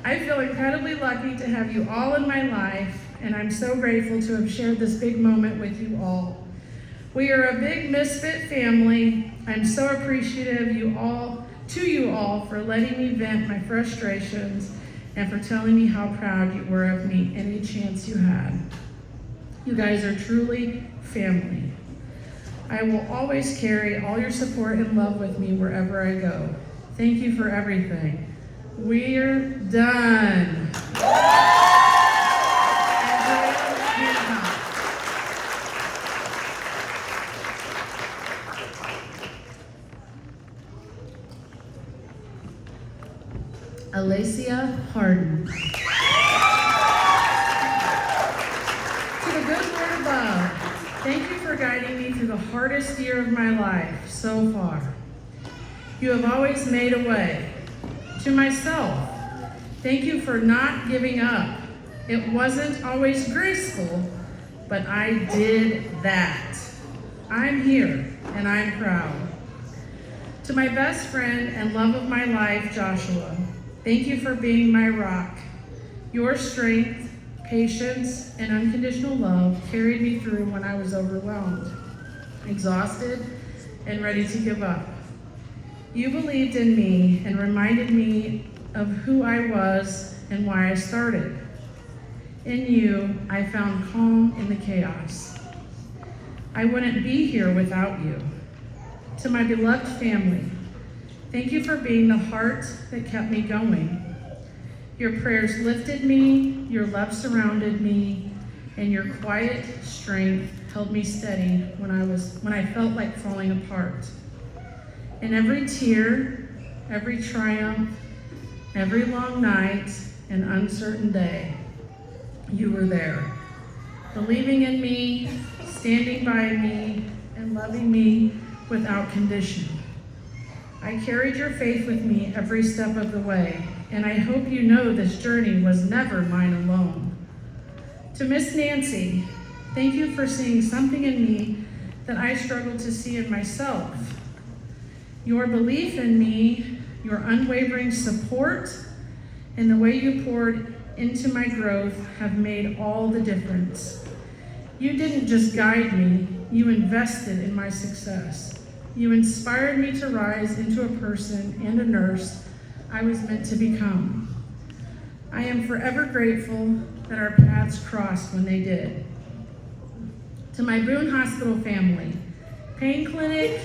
I feel incredibly lucky to have you all in my life, and I'm so grateful to have shared this big moment with you all. We are a big misfit family. I'm so appreciative to you all for letting me vent my frustrations and for telling me how proud you were of me any chance you had. You guys are truly family. I will always carry all your support and love with me wherever I go. Thank you for everything. We're done. Andrea Hancock. Alacia Harden. To the good Lord above, thank you for guiding me through the hardest year of my life so far. You have always made a way. To myself, thank you for not giving up. It wasn't always graceful, but I did that. I'm here, and I'm proud. To my best friend and love of my life, Joshua, thank you for being my rock. Your strength, patience, and unconditional love carried me through when I was overwhelmed, exhausted, and ready to give up. You believed in me and reminded me of who I was and why I started. In you, I found calm in the chaos. I wouldn't be here without you. To my beloved family, thank you for being the heart that kept me going. Your prayers lifted me, your love surrounded me, and your quiet strength held me steady when I felt like falling apart. In every tear, every triumph, every long night and uncertain day, you were there, believing in me, standing by me, and loving me without condition. I carried your faith with me every step of the way, and I hope you know this journey was never mine alone. To Miss Nancy, thank you for seeing something in me that I struggled to see in myself. Your belief in me, your unwavering support, and the way you poured into my growth have made all the difference. You didn't just guide me, you invested in my success. You inspired me to rise into a person and a nurse I was meant to become. I am forever grateful that our paths crossed when they did. To my Boone Hospital family, pain clinic,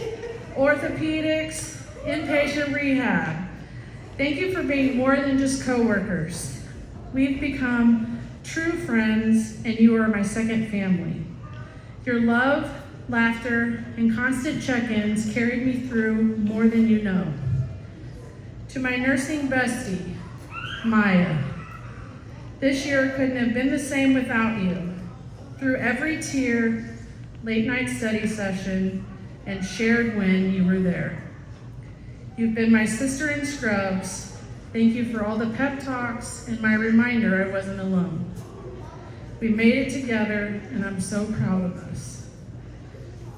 orthopedics, inpatient rehab, thank you for being more than just coworkers. We've become true friends, and you are my second family. Your love, laughter, and constant check-ins carried me through more than you know. To my nursing bestie, Maya, this year couldn't have been the same without you. Through every tear, late night study session, and shared win, you were there. You've been my sister in scrubs. Thank you for all the pep talks and my reminder I wasn't alone. We made it together, and I'm so proud of us.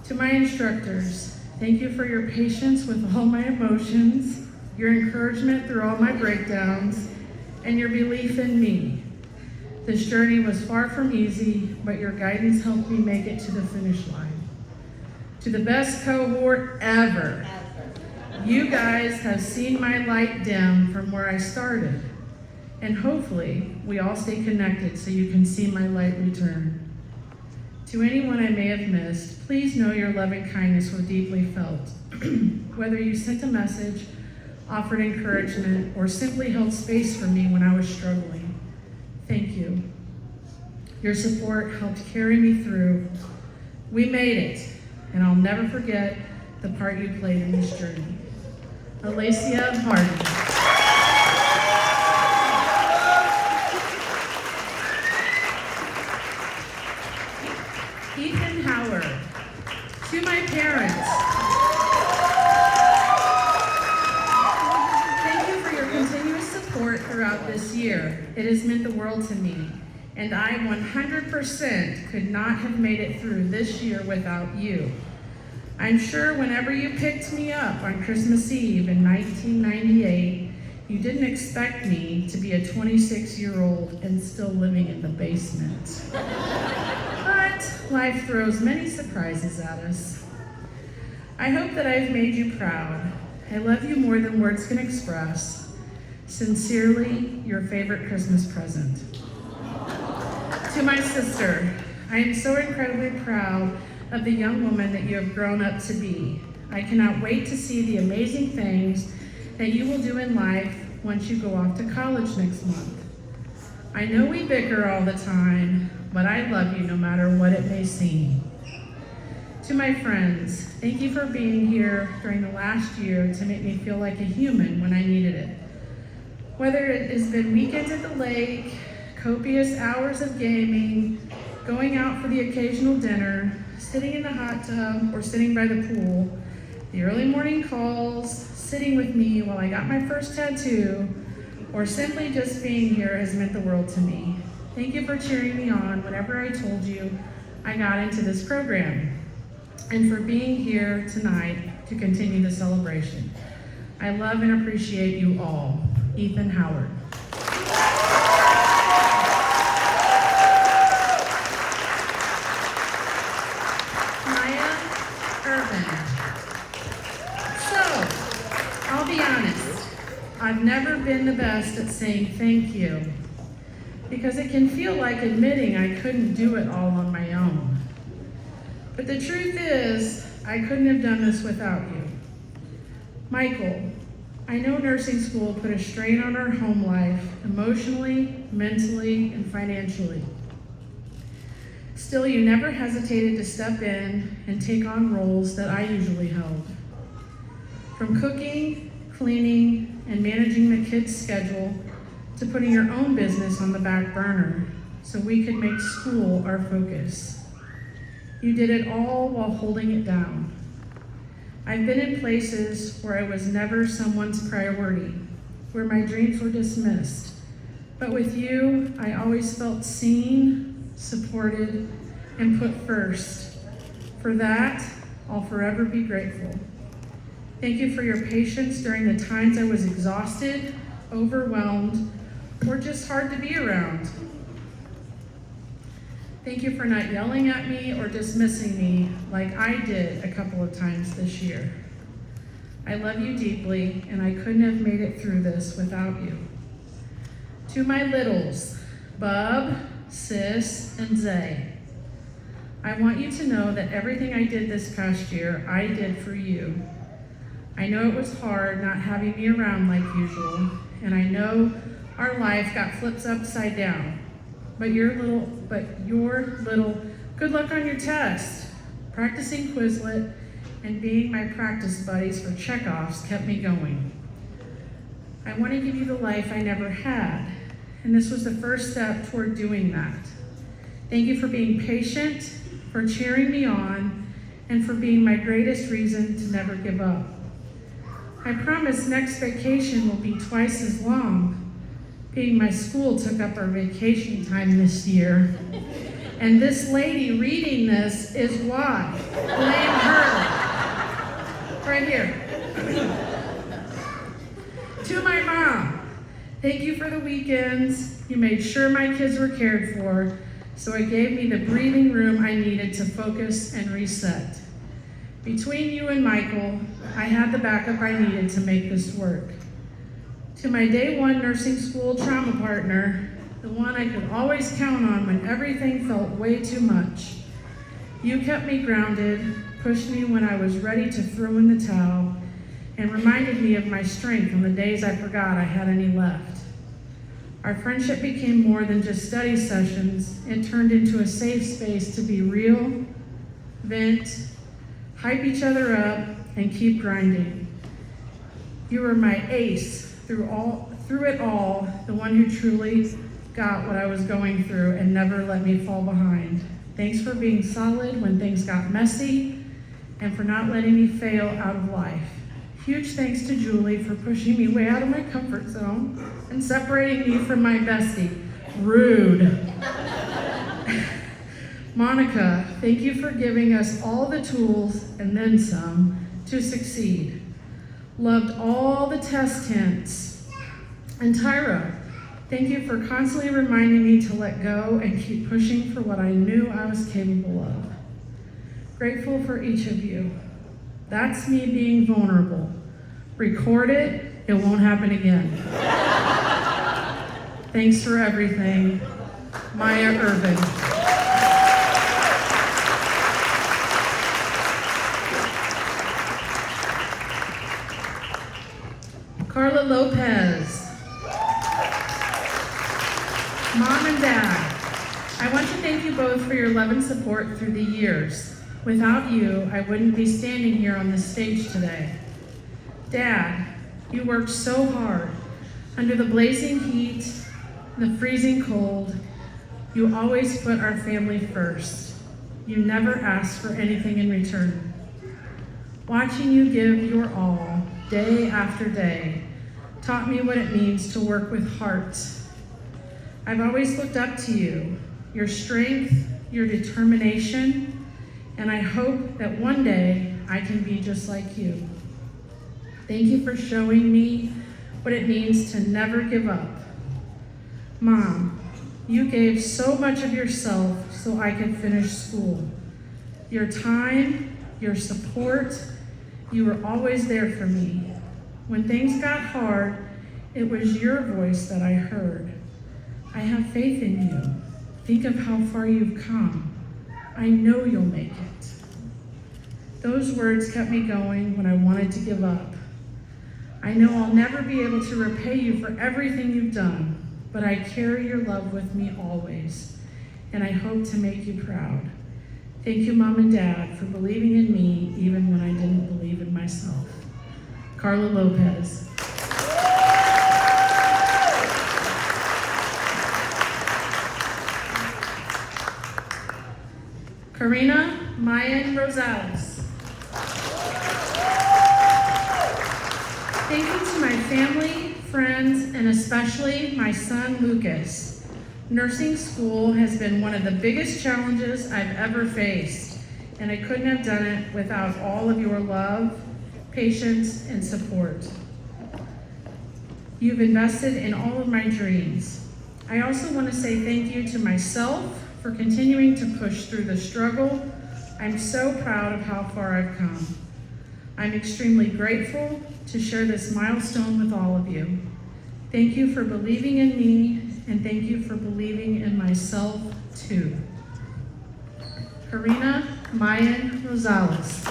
To my instructors, thank you for your patience with all my emotions, your encouragement through all my breakdowns, and your belief in me. This journey was far from easy, but your guidance helped me make it to the finish line. To the best cohort ever, you guys have seen my light dim from where I started, and hopefully we all stay connected so you can see my light return. To anyone I may have missed, please know your loving kindness was deeply felt. Whether you sent a message, offered encouragement, or simply held space for me when I was struggling, thank you. Your support helped carry me through. We made it, and I'll never forget the part you played in this journey. Alacia Hardy. Ethan Howard. To my parents, thank you for your continuous support throughout this year. It has meant the world to me, and I 100% could not have made it through this year without you. I'm sure whenever you picked me up on Christmas Eve in 1998, you didn't expect me to be a 26-year-old and still living in the basement. But life throws many surprises at us. I hope that I've made you proud. I love you more than words can express. Sincerely, your favorite Christmas present. To my sister, I am so incredibly proud of the young woman that you have grown up to be. I cannot wait to see the amazing things that you will do in life once you go off to college next month. I know we bicker all the time, but I love you no matter what it may seem. To my friends, thank you for being here during the last year to make me feel like a human when I needed it. Whether it has been weekends at the lake, copious hours of gaming, going out for the occasional dinner, sitting in the hot tub, or sitting by the pool, the early morning calls, sitting with me while I got my first tattoo, or simply just being here has meant the world to me. Thank you for cheering me on whenever I told you I got into this program, and for being here tonight to continue the celebration. I love and appreciate you all. Ethan Howard. Maya Irvin. So, I'll be honest, I've never been the best at saying thank you, because it can feel like admitting I couldn't do it all on my own. But the truth is, I couldn't have done this without you. Michael, I know nursing school put a strain on our home life, emotionally, mentally, and financially. Still, you never hesitated to step in and take on roles that I usually held. From cooking, cleaning, and managing the kids' schedule, to putting your own business on the back burner so we could make school our focus. You did it all while holding it down. I've been in places where I was never someone's priority, where my dreams were dismissed. But with you, I always felt seen, supported, and put first. For that, I'll forever be grateful. Thank you for your patience during the times I was exhausted, overwhelmed, or just hard to be around. Thank you for not yelling at me or dismissing me like I did a couple of times this year. I love you deeply, and I couldn't have made it through this without you. To my littles, Bub, Sis, and Zay, I want you to know that everything I did this past year, I did for you. I know it was hard not having me around like usual, and I know our life got flipped upside down. But your little good luck on your test, practicing Quizlet, and being my practice buddies for checkoffs kept me going. I want to give you the life I never had, and this was the first step toward doing that. Thank you for being patient, for cheering me on, and for being my greatest reason to never give up. I promise next vacation will be twice as long, being my school took up our vacation time this year. And this lady reading this is why. Blame her. Right here. To my mom, thank you for the weekends. You made sure my kids were cared for, so it gave me the breathing room I needed to focus and reset. Between you and Michael, I had the backup I needed to make this work. To my day one nursing school trauma partner, the one I could always count on when everything felt way too much. You kept me grounded, pushed me when I was ready to throw in the towel, and reminded me of my strength on the days I forgot I had any left. Our friendship became more than just study sessions. It turned into a safe space to be real, vent, hype each other up, and keep grinding. You were my ace through it all, the one who truly got what I was going through and never let me fall behind. Thanks for being solid when things got messy, and for not letting me fail out of life. Huge thanks to Julie for pushing me way out of my comfort zone and separating me from my bestie. Rude. Monica, thank you for giving us all the tools and then some to succeed. Loved all the test hints. And Tyra, thank you for constantly reminding me to let go and keep pushing for what I knew I was capable of. Grateful for each of you. That's me being vulnerable. Record it, it won't happen again. Thanks for everything. Maya Irvin. Carla Lopez. Mom and Dad, I want to thank you both for your love and support through the years. Without you, I wouldn't be standing here on this stage today. Dad, you worked so hard. Under the blazing heat, the freezing cold, you always put our family first. You never asked for anything in return. Watching you give your all, day after day, taught me what it means to work with heart. I've always looked up to you, your strength, your determination, and I hope that one day I can be just like you. Thank you for showing me what it means to never give up. Mom, you gave so much of yourself so I could finish school. Your time, your support, you were always there for me. When things got hard, it was your voice that I heard. I have faith in you. Think of how far you've come. I know you'll make it. Those words kept me going when I wanted to give up. I know I'll never be able to repay you for everything you've done, but I carry your love with me always, and I hope to make you proud. Thank you, Mom and Dad, for believing in me even when I didn't believe in myself. Carla Lopez. Karina Mayan Rosales. Thank you to my family, friends, and especially my son Lucas. Nursing school has been one of the biggest challenges I've ever faced, and I couldn't have done it without all of your love, patience, and support. You've invested in all of my dreams. I also want to say thank you to myself for continuing to push through the struggle. I'm so proud of how far I've come. I'm extremely grateful to share this milestone with all of you. Thank you for believing in me, and thank you for believing in myself too. Karina Mayan Rosales.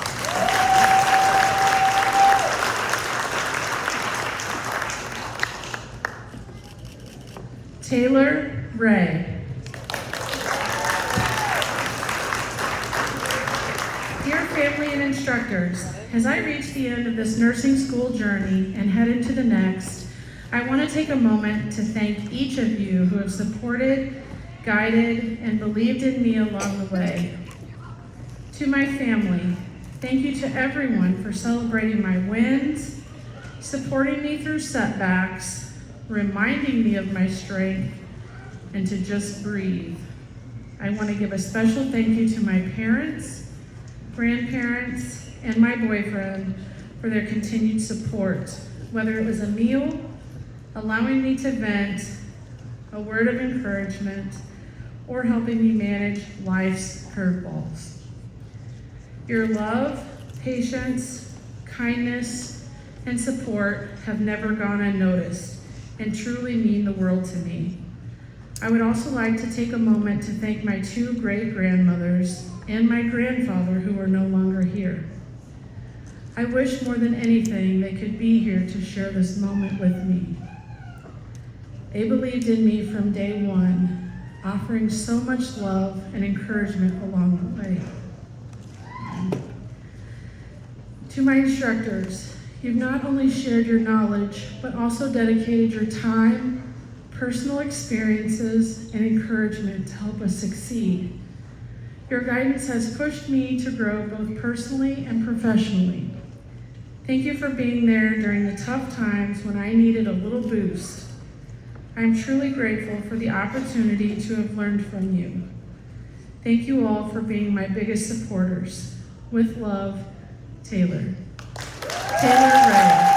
Taylor Ray. Dear family and instructors, as I reach the end of this nursing school journey and head into the next, I want to take a moment to thank each of you who have supported, guided, and believed in me along the way. To my family, thank you to everyone for celebrating my wins, supporting me through setbacks, reminding me of my strength, and to just breathe. I want to give a special thank you to my parents, grandparents, and my boyfriend for their continued support, whether it was a meal, allowing me to vent, a word of encouragement, or helping me manage life's curveballs. Your love, patience, kindness, and support have never gone unnoticed and truly mean the world to me. I would also like to take a moment to thank my two great-grandmothers and my grandfather who are no longer here. I wish more than anything they could be here to share this moment with me. They believed in me from day one, offering so much love and encouragement along the way. To my instructors, you've not only shared your knowledge, but also dedicated your time, personal experiences, and encouragement to help us succeed. Your guidance has pushed me to grow both personally and professionally. Thank you for being there during the tough times when I needed a little boost. I'm truly grateful for the opportunity to have learned from you. Thank you all for being my biggest supporters. With love, Taylor. Taylor Ray.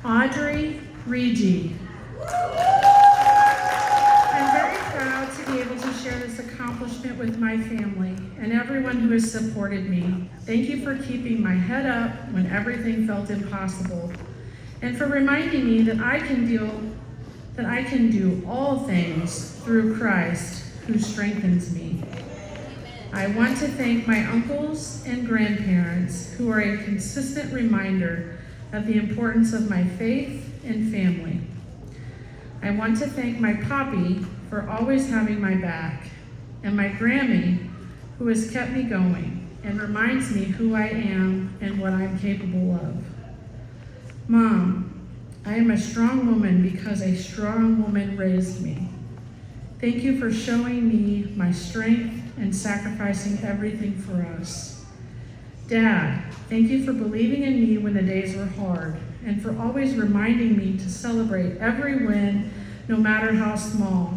Audrey Regi. I'm very proud to be able to share this accomplishment with my family and everyone who has supported me. Thank you for keeping my head up when everything felt impossible, and for reminding me that I can do all things through Christ who strengthens me. I want to thank my uncles and grandparents who are a consistent reminder of the importance of my faith and family. I want to thank my Poppy for always having my back, and my Grammy who has kept me going and reminds me who I am and what I'm capable of. Mom, I am a strong woman because a strong woman raised me. Thank you for showing me my strength and sacrificing everything for us. Dad, thank you for believing in me when the days were hard, and for always reminding me to celebrate every win, no matter how small.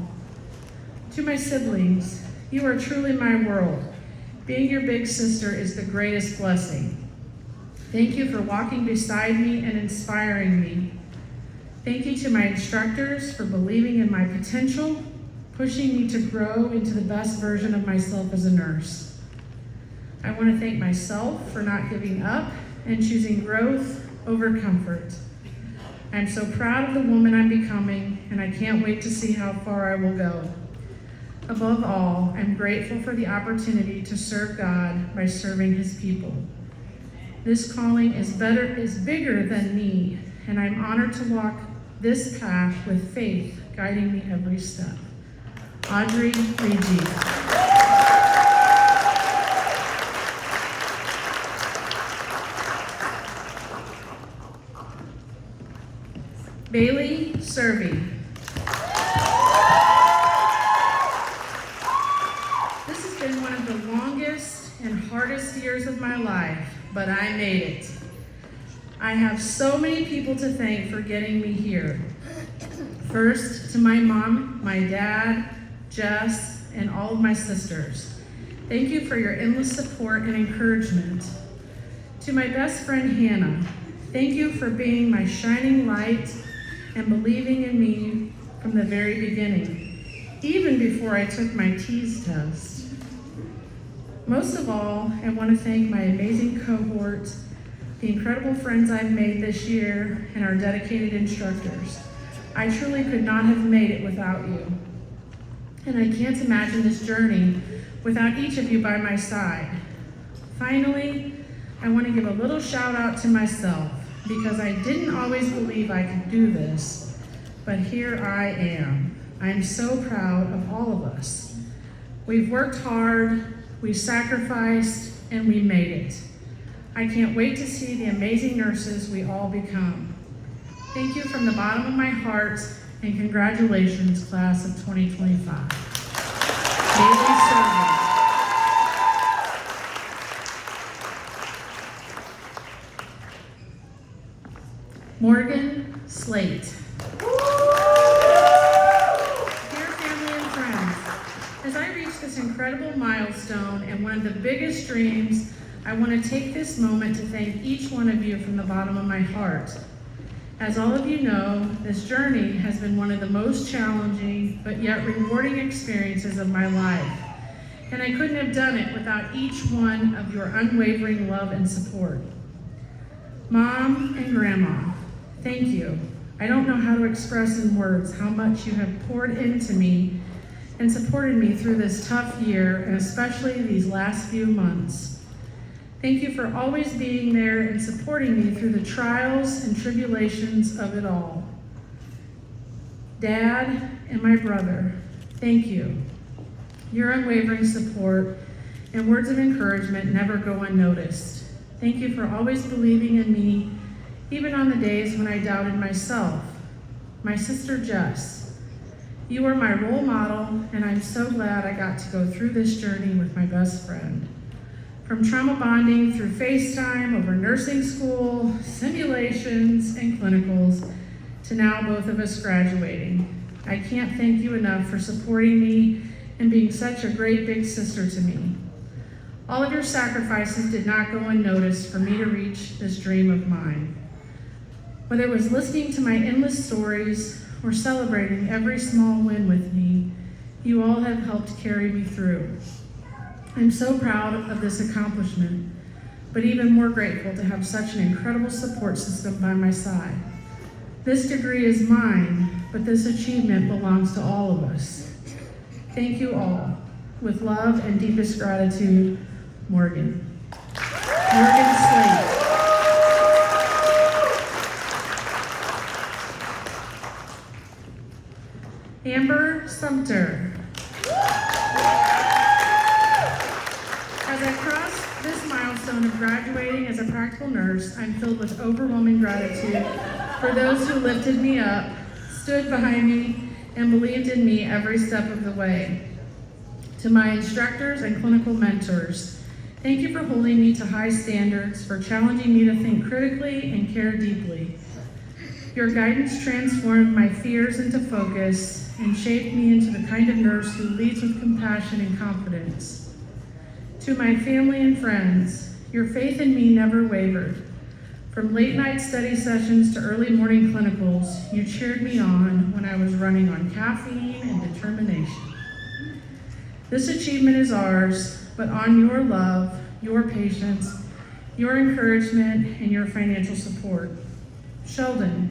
To my siblings, you are truly my world. Being your big sister is the greatest blessing. Thank you for walking beside me and inspiring me. Thank you to my instructors for believing in my potential, pushing me to grow into the best version of myself as a nurse. I want to thank myself for not giving up and choosing growth over comfort. I'm so proud of the woman I'm becoming, and I can't wait to see how far I will go. Above all, I'm grateful for the opportunity to serve God by serving His people. This calling is bigger than me, and I'm honored to walk this path with faith guiding me every step. Audrey Regi. Bailey Servey. This has been one of the longest and hardest years of my life, but I made it. I have so many people to thank for getting me here. First, to my mom, my dad, Jess, and all of my sisters. Thank you for your endless support and encouragement. To my best friend, Hannah, thank you for being my shining light and believing in me from the very beginning, even before I took my TEAS test. Most of all, I want to thank my amazing cohort, the incredible friends I've made this year, and our dedicated instructors. I truly could not have made it without you. And I can't imagine this journey without each of you by my side. Finally, I want to give a little shout out to myself, because I didn't always believe I could do this, but here I am. I'm so proud of all of us. We've worked hard, we sacrificed, and we made it. I can't wait to see the amazing nurses we all become. Thank you from the bottom of my heart, and congratulations, class of 2025. Bailey Servey. Morgan Slate. Dear family and friends, as I reach this incredible milestone and one of the biggest dreams, I want to take this moment to thank each one of you from the bottom of my heart. As all of you know, this journey has been one of the most challenging but yet rewarding experiences of my life, and I couldn't have done it without each one of your unwavering love and support. Mom and Grandma, thank you. I don't know how to express in words how much you have poured into me and supported me through this tough year, and especially these last few months. Thank you for always being there and supporting me through the trials and tribulations of it all. Dad and my brother, thank you. Your unwavering support and words of encouragement never go unnoticed. Thank you for always believing in me, even on the days when I doubted myself. My sister Jess, you are my role model, and I'm so glad I got to go through this journey with my best friend. From trauma bonding through FaceTime, over nursing school, simulations, and clinicals, to now both of us graduating. I can't thank you enough for supporting me and being such a great big sister to me. All of your sacrifices did not go unnoticed for me to reach this dream of mine. Whether it was listening to my endless stories or celebrating every small win with me, you all have helped carry me through. I'm so proud of this accomplishment, but even more grateful to have such an incredible support system by my side. This degree is mine, but this achievement belongs to all of us. Thank you all. With love and deepest gratitude, Morgan. Morgan Slate. Amber Sumter. As I cross this milestone of graduating as a practical nurse, I'm filled with overwhelming gratitude for those who lifted me up, stood behind me, and believed in me every step of the way. To my instructors and clinical mentors, Thank you for holding me to high standards, for challenging me to think critically and care deeply. Your guidance transformed my fears into focus and shaped me into the kind of nurse who leads with compassion and confidence. To my family and friends, your faith in me never wavered. From late night study sessions to early morning clinicals, you cheered me on when I was running on caffeine and determination. This achievement is ours, but on your love, your patience, your encouragement, and your financial support. Sheldon,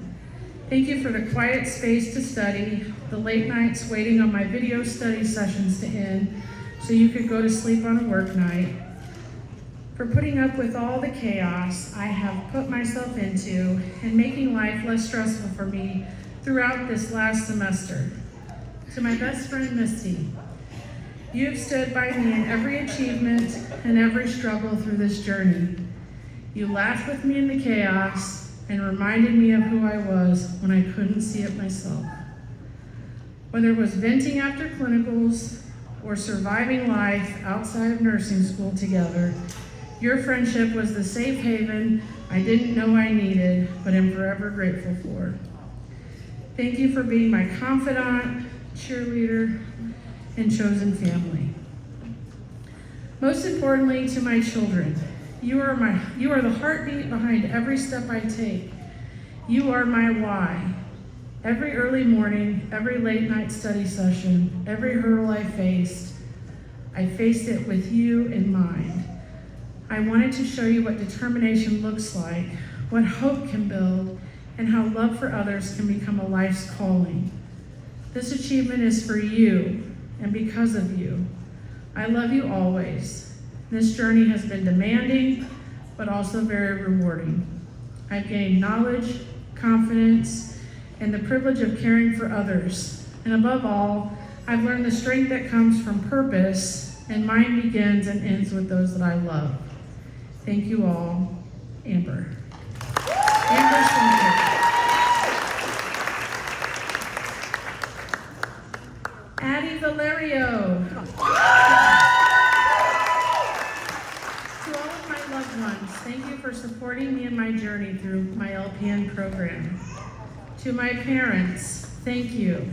thank you for the quiet space to study, the late nights waiting on my video study sessions to end so you could go to sleep on a work night, for putting up with all the chaos I have put myself into and making life less stressful for me throughout this last semester. To my best friend, Misty, you have stood by me in every achievement and every struggle through this journey. You laughed with me in the chaos and reminded me of who I was when I couldn't see it myself. Whether it was venting after clinicals or surviving life outside of nursing school together, your friendship was the safe haven I didn't know I needed, but am forever grateful for. Thank you for being my confidant, cheerleader, and chosen family. Most importantly, to my children, you are the heartbeat behind every step I take. You are my why. Every early morning, every late night study session, every hurdle I faced it with you in mind. I wanted to show you what determination looks like, what hope can build, and how love for others can become a life's calling. This achievement is for you, and because of you. I love you always. This journey has been demanding, but also very rewarding. I've gained knowledge, confidence, and the privilege of caring for others. And above all, I've learned the strength that comes from purpose, and mine begins and ends with those that I love. Thank you all, Amber. Amber Cynthia. Addie Valerio. To all of my loved ones, thank you for supporting me in my journey through my LPN program. To my parents, thank you.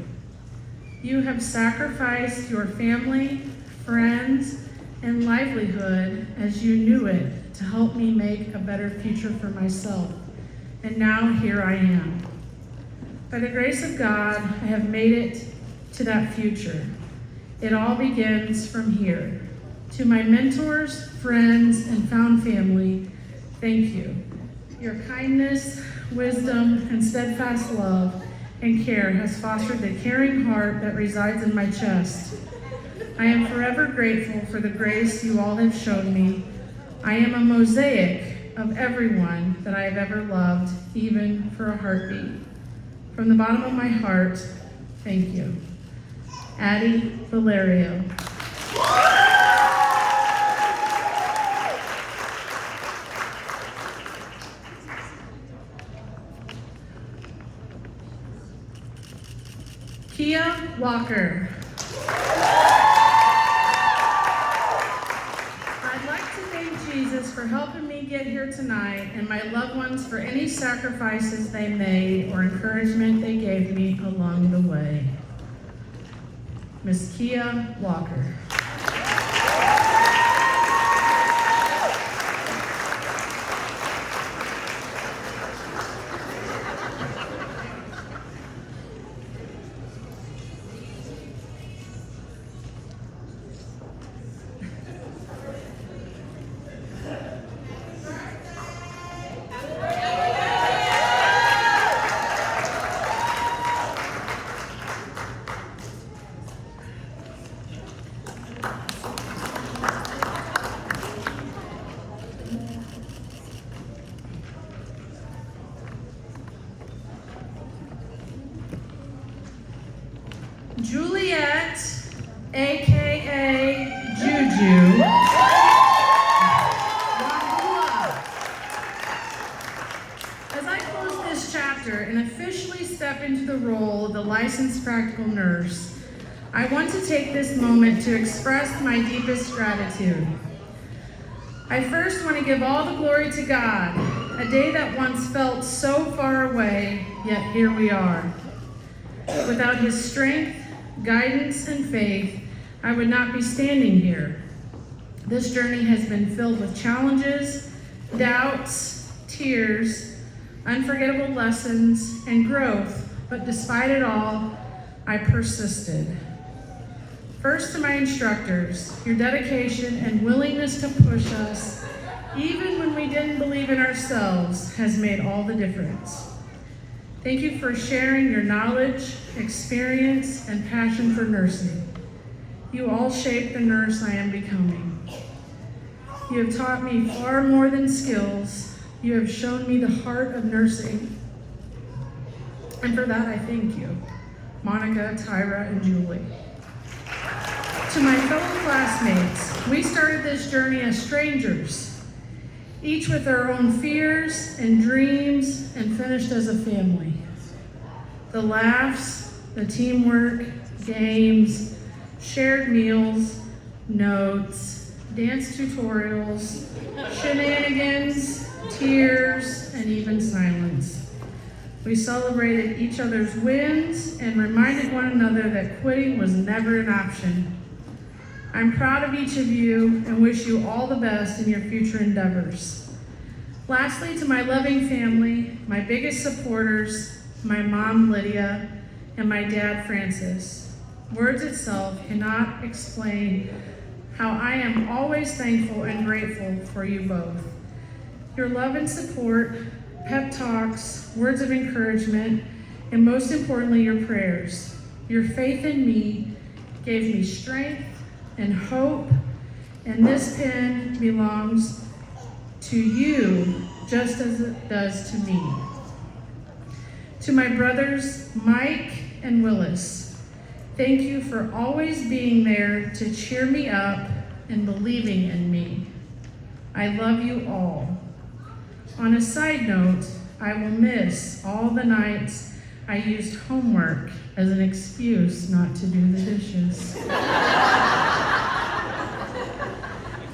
You have sacrificed your family, friends, and livelihood as you knew it to help me make a better future for myself. And now here I am. By the grace of God, I have made it to that future. It all begins from here. To my mentors, friends, and found family, thank you. Your kindness, wisdom, and steadfast love and care has fostered the caring heart that resides in my chest. I am forever grateful for the grace you all have shown me. I am a mosaic of everyone that I have ever loved, even for a heartbeat. From the bottom of my heart, thank you. Addie Valerio. Kia Walker. I'd like to thank Jesus for helping me get here tonight and my loved ones for any sacrifices they made or encouragement they gave me along the way. Miss Kia Walker. Juliet, aka Juju. As I close this chapter and officially step into the role of the licensed practical nurse, I want to take this moment to express my deepest gratitude. I first want to give all the glory to God, a day that once felt so far away, yet here we are. Without his strength, guidance, and faith, I would not be standing here. This journey has been filled with challenges, doubts, tears, unforgettable lessons, and growth, but despite it all, I persisted. First, to my instructors, your dedication and willingness to push us, even when we didn't believe in ourselves, has made all the difference. Thank you for sharing your knowledge, experience, and passion for nursing. You all shaped the nurse I am becoming. You have taught me far more than skills. You have shown me the heart of nursing. And for that, I thank you, Monica, Tyra, and Julie. To my fellow classmates, we started this journey as strangers, each with our own fears and dreams, and finished as a family. The laughs, the teamwork, games, shared meals, notes, dance tutorials, shenanigans, tears, and even silence. We celebrated each other's wins and reminded one another that quitting was never an option. I'm proud of each of you and wish you all the best in your future endeavors. Lastly, to my loving family, my biggest supporters, my mom, Lydia, and my dad, Francis. Words itself cannot explain how I am always thankful and grateful for you both. Your love and support, pep talks, words of encouragement, and most importantly, your prayers. Your faith in me gave me strength and hope, and this pen belongs to you just as it does to me. To my brothers, Mike and Willis, thank you for always being there to cheer me up and believing in me. I love you all. On a side note, I will miss all the nights I used homework as an excuse not to do the dishes.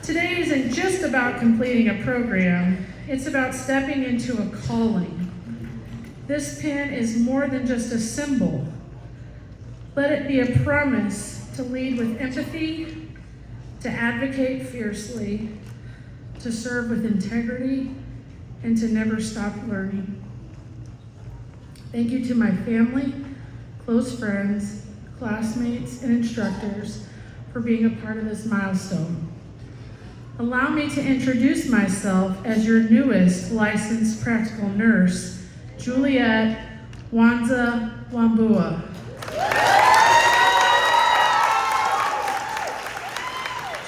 Today isn't just about completing a program, it's about stepping into a calling. This pin is more than just a symbol. Let it be a promise to lead with empathy, to advocate fiercely, to serve with integrity, and to never stop learning. Thank you to my family, close friends, classmates, and instructors for being a part of this milestone. Allow me to introduce myself as your newest licensed practical nurse, Juliet Wanza Wambua.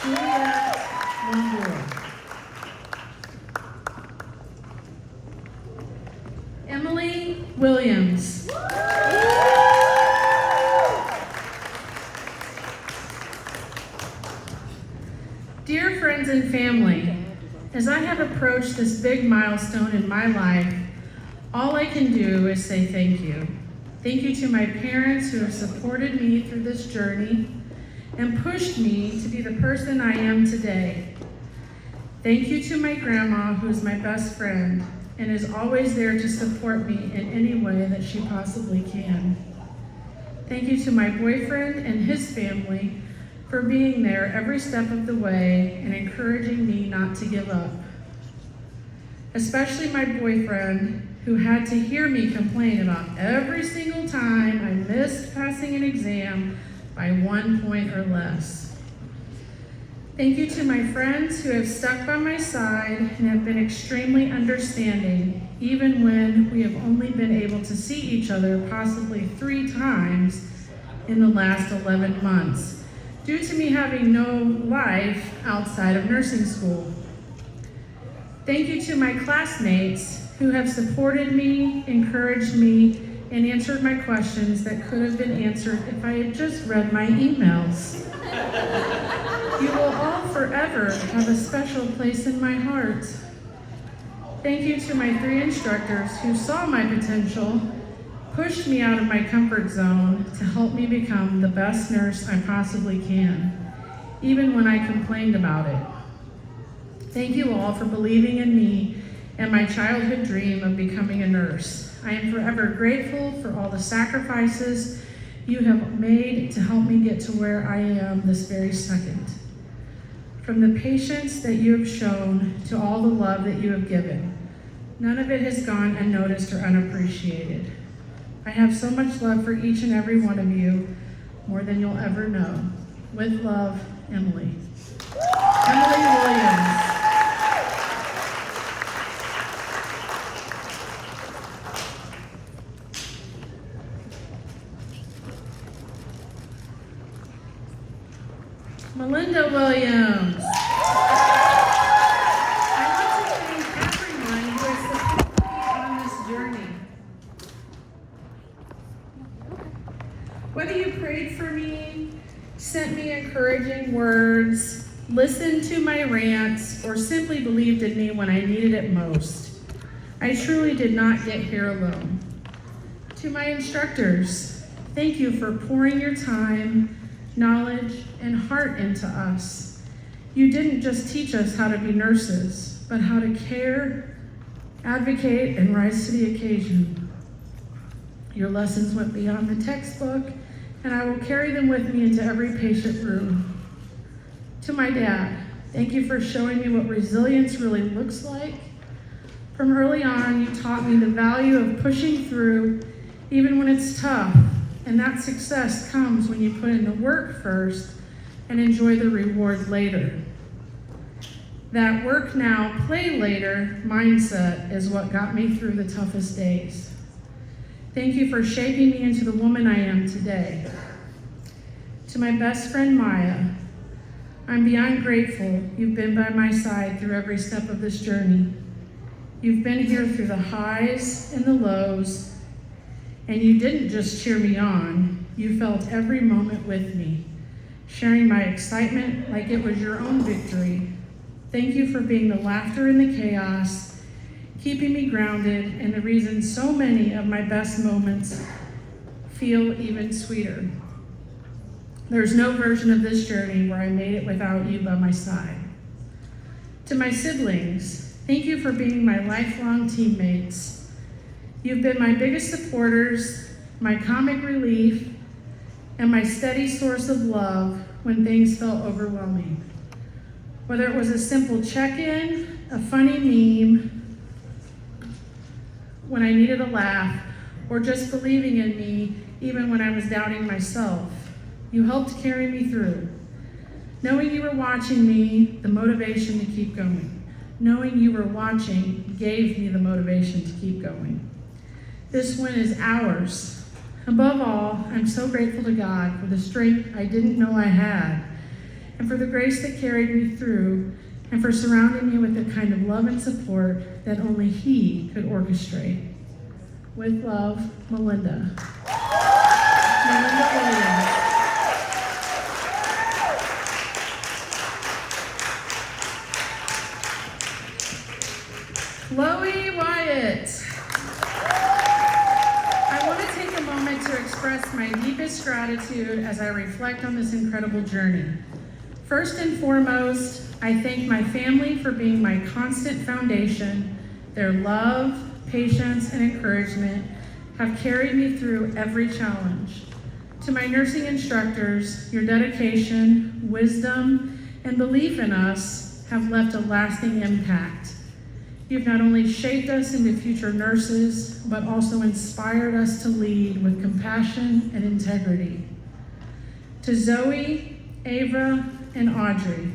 Juliet Wambua. Emily Williams. Dear friends and family, as I have approached this big milestone in my life, all I can do is say thank you. Thank you to my parents who have supported me through this journey and pushed me to be the person I am today. Thank you to my grandma, who is my best friend and is always there to support me in any way that she possibly can. Thank you to my boyfriend and his family for being there every step of the way and encouraging me not to give up. Especially my boyfriend, who had to hear me complain about every single time I missed passing an exam by 1 point or less. Thank you to my friends who have stuck by my side and have been extremely understanding, even when we have only been able to see each other possibly 3 times in the last 11 months, due to me having no life outside of nursing school. Thank you to my classmates who have supported me, encouraged me, and answered my questions that could have been answered if I had just read my emails. You will all forever have a special place in my heart. Thank you to my 3 instructors who saw my potential, pushed me out of my comfort zone to help me become the best nurse I possibly can, even when I complained about it. Thank you all for believing in me and my childhood dream of becoming a nurse. I am forever grateful for all the sacrifices you have made to help me get to where I am this very second. From the patience that you have shown to all the love that you have given, none of it has gone unnoticed or unappreciated. I have so much love for each and every one of you, more than you'll ever know. With love, Emily. Emily Williams. Melinda Williams. I want to thank everyone who has supported me on this journey. Whether you prayed for me, sent me encouraging words, listened to my rants, or simply believed in me when I needed it most, I truly did not get here alone. To my instructors, thank you for pouring your time, knowledge, and heart into us. You didn't just teach us how to be nurses, but how to care, advocate, and rise to the occasion. Your lessons went beyond the textbook, and I will carry them with me into every patient room. To my dad, thank you for showing me what resilience really looks like. From early on, you taught me the value of pushing through even when it's tough, and that success comes when you put in the work first and enjoy the reward later. That work now, play later mindset is what got me through the toughest days. Thank you for shaping me into the woman I am today. To my best friend, Maya, I'm beyond grateful you've been by my side through every step of this journey. You've been here through the highs and the lows, and you didn't just cheer me on, you felt every moment with me, sharing my excitement like it was your own victory. Thank you for being the laughter in the chaos, keeping me grounded, and the reason so many of my best moments feel even sweeter. There's no version of this journey where I made it without you by my side. To my siblings, thank you for being my lifelong teammates. You've been my biggest supporters, my comic relief, and my steady source of love when things felt overwhelming. Whether it was a simple check-in, a funny meme, when I needed a laugh, or just believing in me even when I was doubting myself, you helped carry me through. Knowing you were watching me, the motivation to keep going. Knowing you were watching gave me the motivation to keep going. This win is ours. Above all, I'm so grateful to God for the strength I didn't know I had, and for the grace that carried me through, and for surrounding me with the kind of love and support that only He could orchestrate. With love, Melinda. Melinda Williams. Chloe Wyatt. I want to take a moment to express my deepest gratitude as I reflect on this incredible journey. First and foremost, I thank my family for being my constant foundation. Their love, patience, and encouragement have carried me through every challenge. To my nursing instructors, your dedication, wisdom, and belief in us have left a lasting impact. You've not only shaped us into future nurses, but also inspired us to lead with compassion and integrity. To Zoe, Ava, and Audrey,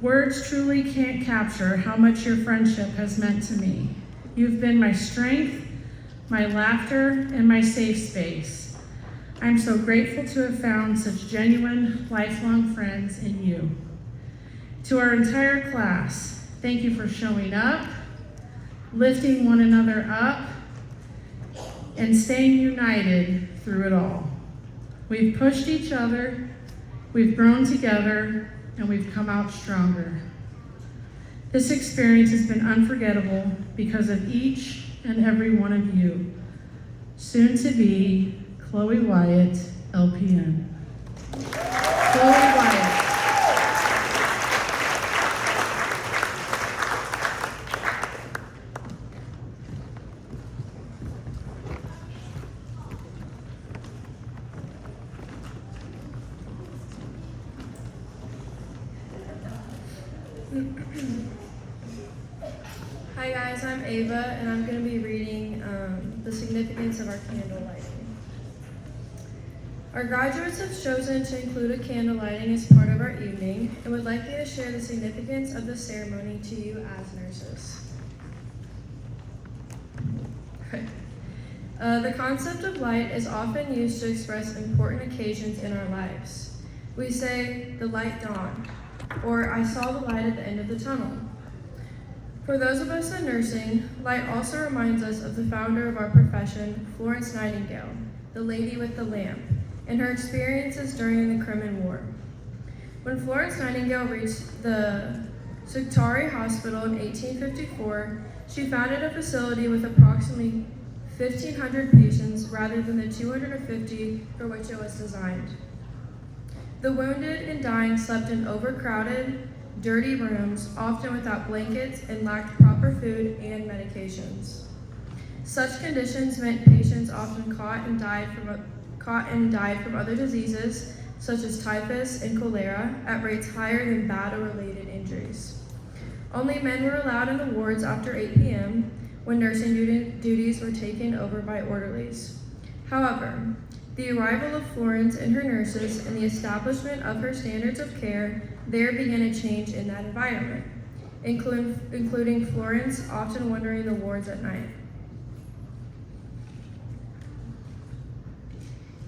words truly can't capture how much your friendship has meant to me. You've been my strength, my laughter, and my safe space. I'm so grateful to have found such genuine, lifelong friends in you. To our entire class, thank you for showing up, lifting one another up, and staying united through it all. We've pushed each other, we've grown together, and we've come out stronger. This experience has been unforgettable because of each and every one of you. Soon to be, Chloe Wyatt, LPN. Chloe Wyatt. Hi guys, I'm Ava, and I'm going to be reading the significance of our candle lighting. Our graduates have chosen to include a candle lighting as part of our evening and would like me to share the significance of the ceremony to you as nurses. The concept of light is often used to express important occasions in our lives. We say, "The light dawned," or "I saw the light at the end of the tunnel." For those of us in nursing, light also reminds us of the founder of our profession, Florence Nightingale, the lady with the lamp, and her experiences during the Crimean War. When Florence Nightingale reached the Scutari Hospital in 1854, she founded a facility with approximately 1,500 patients rather than the 250 for which it was designed. The wounded and dying slept in overcrowded, dirty rooms, often without blankets, and lacked proper food and medications. Such conditions meant patients often caught and died from other diseases, such as typhus and cholera, at rates higher than battle-related injuries. Only men were allowed in the wards after 8 p.m., when nursing duties were taken over by orderlies. However, the arrival of Florence and her nurses and the establishment of her standards of care there began a change in that environment, including Florence often wandering the wards at night.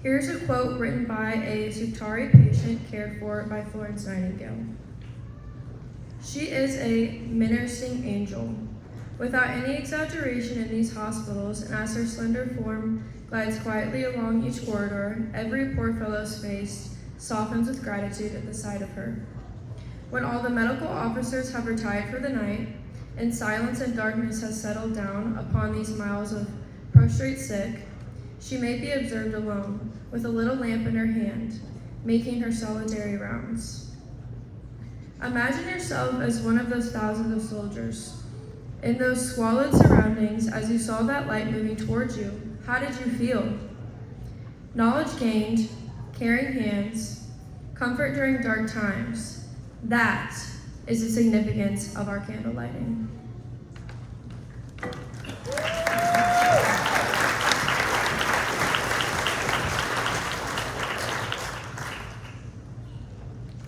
Here's a quote written by a Scutari patient cared for by Florence Nightingale. "She is a nursing angel. Without any exaggeration in these hospitals, and as her slender form glides quietly along each corridor, every poor fellow's face softens with gratitude at the sight of her. When all the medical officers have retired for the night, and silence and darkness has settled down upon these miles of prostrate sick, she may be observed alone, with a little lamp in her hand, making her solitary rounds. Imagine yourself as one of those thousands of soldiers. In those squalid surroundings, as you saw that light moving towards you, how did you feel? Knowledge gained, caring hands, comfort during dark times. That is the significance of our candle lighting."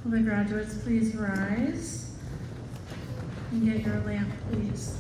Will the graduates please rise and get your lamp, please?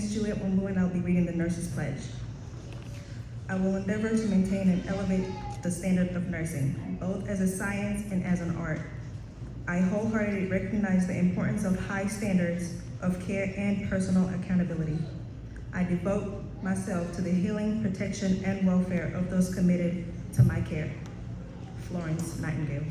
is Juliet Wambu, and I'll be reading the Nurses Pledge. I will endeavor to maintain and elevate the standard of nursing, both as a science and as an art. I wholeheartedly recognize the importance of high standards of care and personal accountability. I devote myself to the healing, protection, and welfare of those committed to my care. Florence Nightingale.